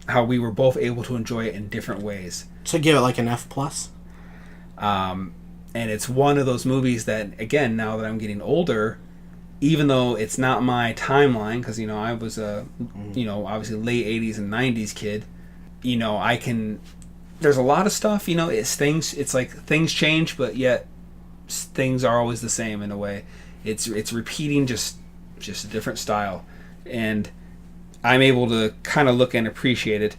how we were both able to enjoy it in different ways. So give it an F+. And it's one of those movies that, again, now that I'm getting older, even though it's not my timeline, because I was a obviously late 80s and 90s kid, I can. There's a lot of stuff, it's things. It's things change, but yet things are always the same in a way. It's repeating just a different style, and I'm able to kind of look and appreciate it.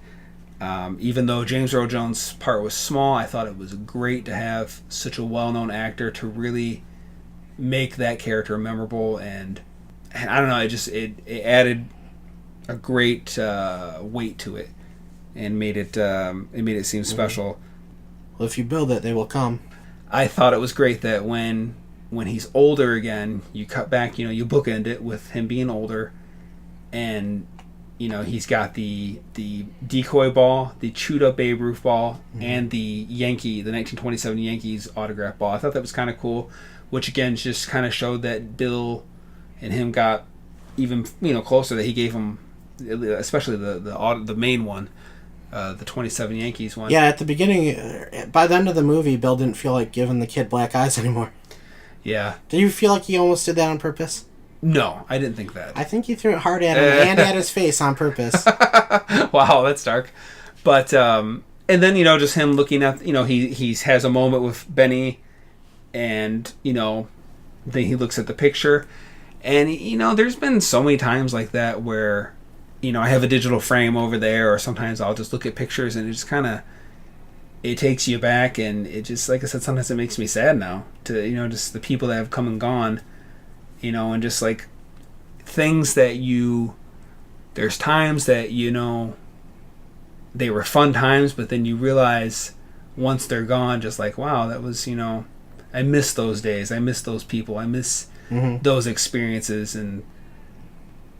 Even though James Earl Jones' part was small, I thought it was great to have such a well-known actor to really make that character memorable, and I don't know, it added a great weight to it, and made it seem special. Well, if you build it, they will come. I thought it was great that when when he's older again, you cut back, you bookend it with him being older, and he's got the decoy ball, the chewed up Babe Ruth ball, and the 1927 Yankees autograph ball. I thought that was kind of cool, which again just kind of showed that Bill and him got even closer, that he gave him, especially the main one, the 27 Yankees one. Yeah, at the beginning, by the end of the movie, Bill didn't feel like giving the kid black eyes anymore. Yeah. Did you feel like he almost did that on purpose? No, I didn't think that. I think he threw it hard at him and at his face on purpose. Wow, that's dark. But and then just him looking at he has a moment with Benny, and then he looks at the picture, and there's been so many times like that where I have a digital frame over there, or sometimes I'll just look at pictures and it just kind of, it takes you back, and it just, like I said, sometimes it makes me sad now to just the people that have come and gone, and just like things that there's times that they were fun times, but then you realize once they're gone, just like, wow, that was I miss those days, I miss those people, I miss those experiences. And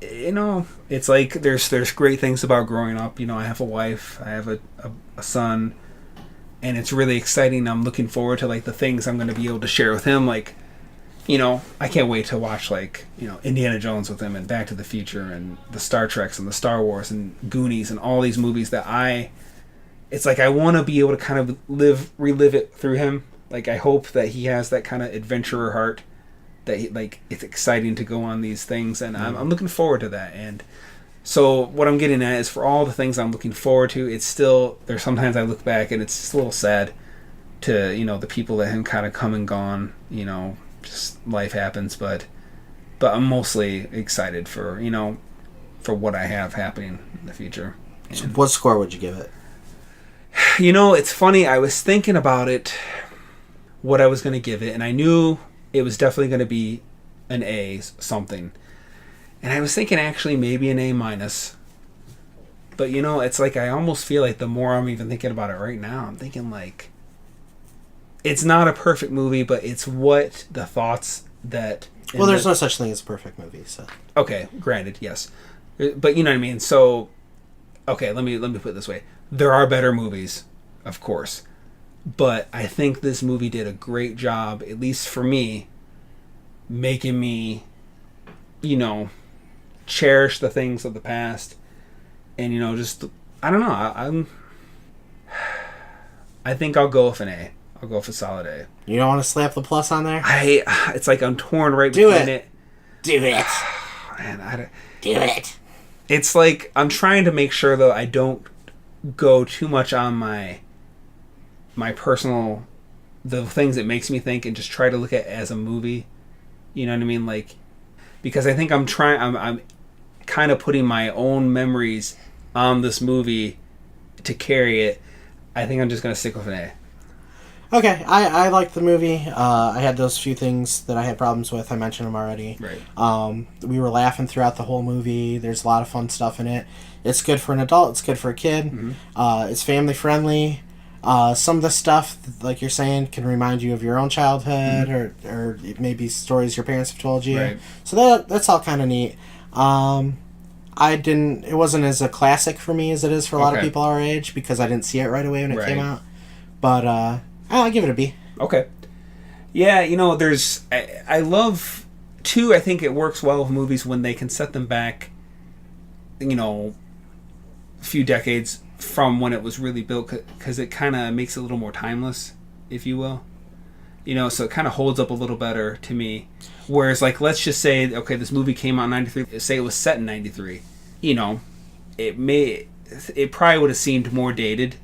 it's like there's great things about growing up. I have a wife, I have a son, and it's really exciting. I'm looking forward to like the things I'm going to be able to share with him, like I can't wait to watch like Indiana Jones with him, and Back to the Future, and the Star Treks, and the Star Wars, and Goonies, and all these movies that it's like I want to be able to kind of relive it through him. Like I hope that he has that kind of adventurer heart, that like it's exciting to go on these things, and I'm looking forward to that. And so what I'm getting at is, for all the things I'm looking forward to, it's still, there's sometimes I look back and it's just a little sad to the people that have kind of come and gone. Just life happens, but I'm mostly excited for for what I have happening in the future. So what score would you give it? It's funny, I was thinking about it, what I was going to give it, and I knew it was definitely going to be an A something. And I was thinking actually maybe an A minus. But it's like I almost feel like the more I'm even thinking about it right now, I'm thinking like it's not a perfect movie, but it's what the thoughts that... Well, there's no such thing as a perfect movie, so... Okay, granted, yes. But you know what I mean? So, okay, let me put it this way. There are better movies, of course. But I think this movie did a great job, at least for me, making me, cherish the things of the past. And, just, I don't know, I think I'll go with an A. I'll go with a solid A. You don't want to slap the plus on there? It's like I'm torn right between it. Do it. Man, Do it. It's like I'm trying to make sure, though, I don't go too much on my personal, the things that makes me think, and just try to look at it as a movie. You know what I mean? Like, because I think I'm kind of putting my own memories on this movie to carry it. I think I'm just going to stick with an A. Okay, I liked the movie. I had those few things that I had problems with. I mentioned them already. Right. We were laughing throughout the whole movie. There's a lot of fun stuff in it. It's good for an adult. It's good for a kid. Mm-hmm. It's family friendly. Some of the stuff, like you're saying, can remind you of your own childhood, or maybe stories your parents have told you. Right. So that's all kind of neat. It wasn't as a classic for me as it is for a lot of people our age, because I didn't see it right away when it came out. But I'll give it a B. Okay. Yeah, I love, too, I think it works well with movies when they can set them back, a few decades from when it was really built, because it kind of makes it a little more timeless, if you will. So it kind of holds up a little better to me. Whereas, like, let's just say, okay, this movie came out in 93, say it was set in 93, it probably would have seemed more dated.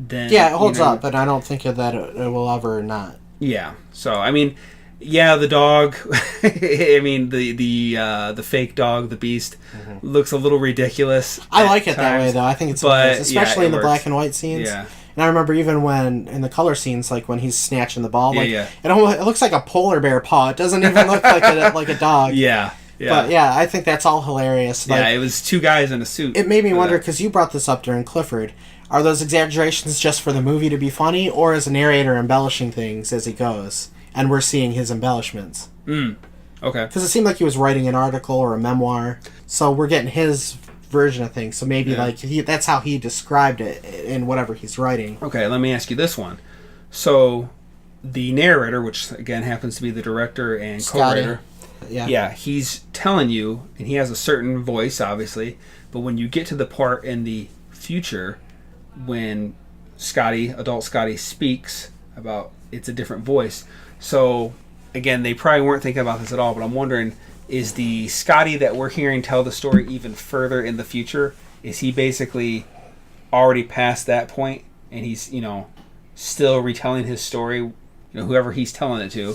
It holds up, but I don't think that it will ever not. Yeah. So I mean, the dog. I mean, the fake dog, the Beast, looks a little ridiculous. I like it that way, though. I think it's nice, especially in the black and white scenes. Yeah. And I remember even when in the color scenes, like when he's snatching the ball, it looks like a polar bear paw. It doesn't even look like a dog. Yeah. Yeah. But I think that's all hilarious. It was two guys in a suit. It made me wonder, because you brought this up during Clifford. Are those exaggerations just for the movie to be funny, or is the narrator embellishing things as he goes? and we're seeing his embellishments. Okay. Because it seemed like he was writing an article or a memoir, so we're getting his version of things. So maybe that's how he described it in whatever he's writing. Okay, let me ask you this one. So, the narrator, which again happens to be the director and co-writer, he's telling you, and he has a certain voice, obviously, but when you get to the part in the future when adult Scotty speaks about, it's a different voice. So, again, they probably weren't thinking about this at all, but I'm wondering, is the Scotty that we're hearing tell the story even further in the future? Is he basically already past that point, and he's, still retelling his story, whoever he's telling it to?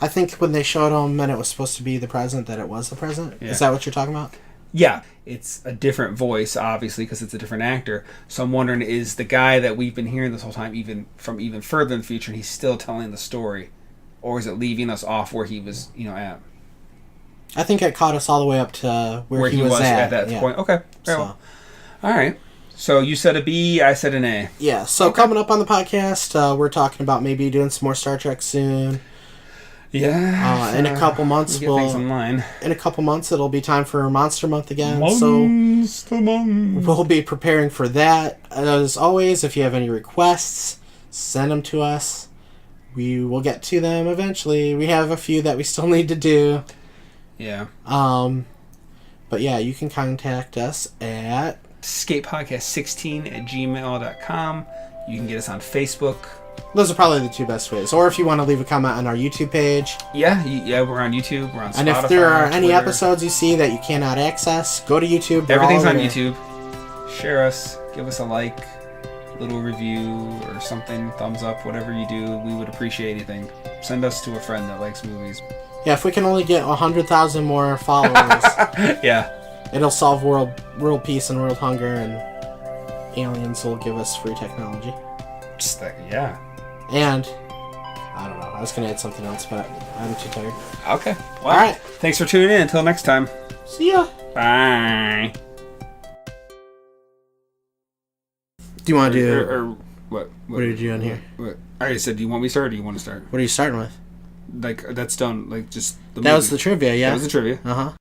I think when they showed him and it was supposed to be the present, that it was the present. Yeah. Is that what you're talking about? Yeah. It's a different voice, obviously, because it's a different actor. So I'm wondering, is the guy that we've been hearing this whole time even further in the future, and he's still telling the story? Or is it leaving us off where he was, at? I think it caught us all the way up to where he was at that point. Okay. Very well. All right. So you said a B, I said an A. Yeah. So coming up on the podcast, we're talking about maybe doing some more Star Trek soon. Yeah. In a couple months, things online. In a couple months, it'll be time for Monster Month again. Monster Month. We'll be preparing for that. As always, if you have any requests, send them to us. We will get to them eventually. We have a few that we still need to do. Yeah. But yeah, you can contact us at skatepodcast16@gmail.com. You can get us on Facebook. Those are probably the two best ways. Or if you want to leave a comment on our YouTube page. Yeah, we're on YouTube. We're on Spotify. And if there are any episodes you see that you cannot access, go to YouTube. Everything's on YouTube. Share us. Give us a like, little review or something. Thumbs up, whatever you do. We would appreciate anything. Send us to a friend that likes movies. Yeah, if we can only get 100,000 more followers, it'll solve world peace and world hunger, and aliens will give us free technology. Yeah. And, I don't know, I was going to add something else, but I'm too tired. Okay. Well, all right. Thanks for tuning in. Until next time. See ya. Bye. Do you want to do... Or what? What did you do on here? What? I already said, do you want me to start or do you want to start? What are you starting with? Like, that's done. Like, just the That movie. was the trivia, yeah. That was the trivia. Uh-huh.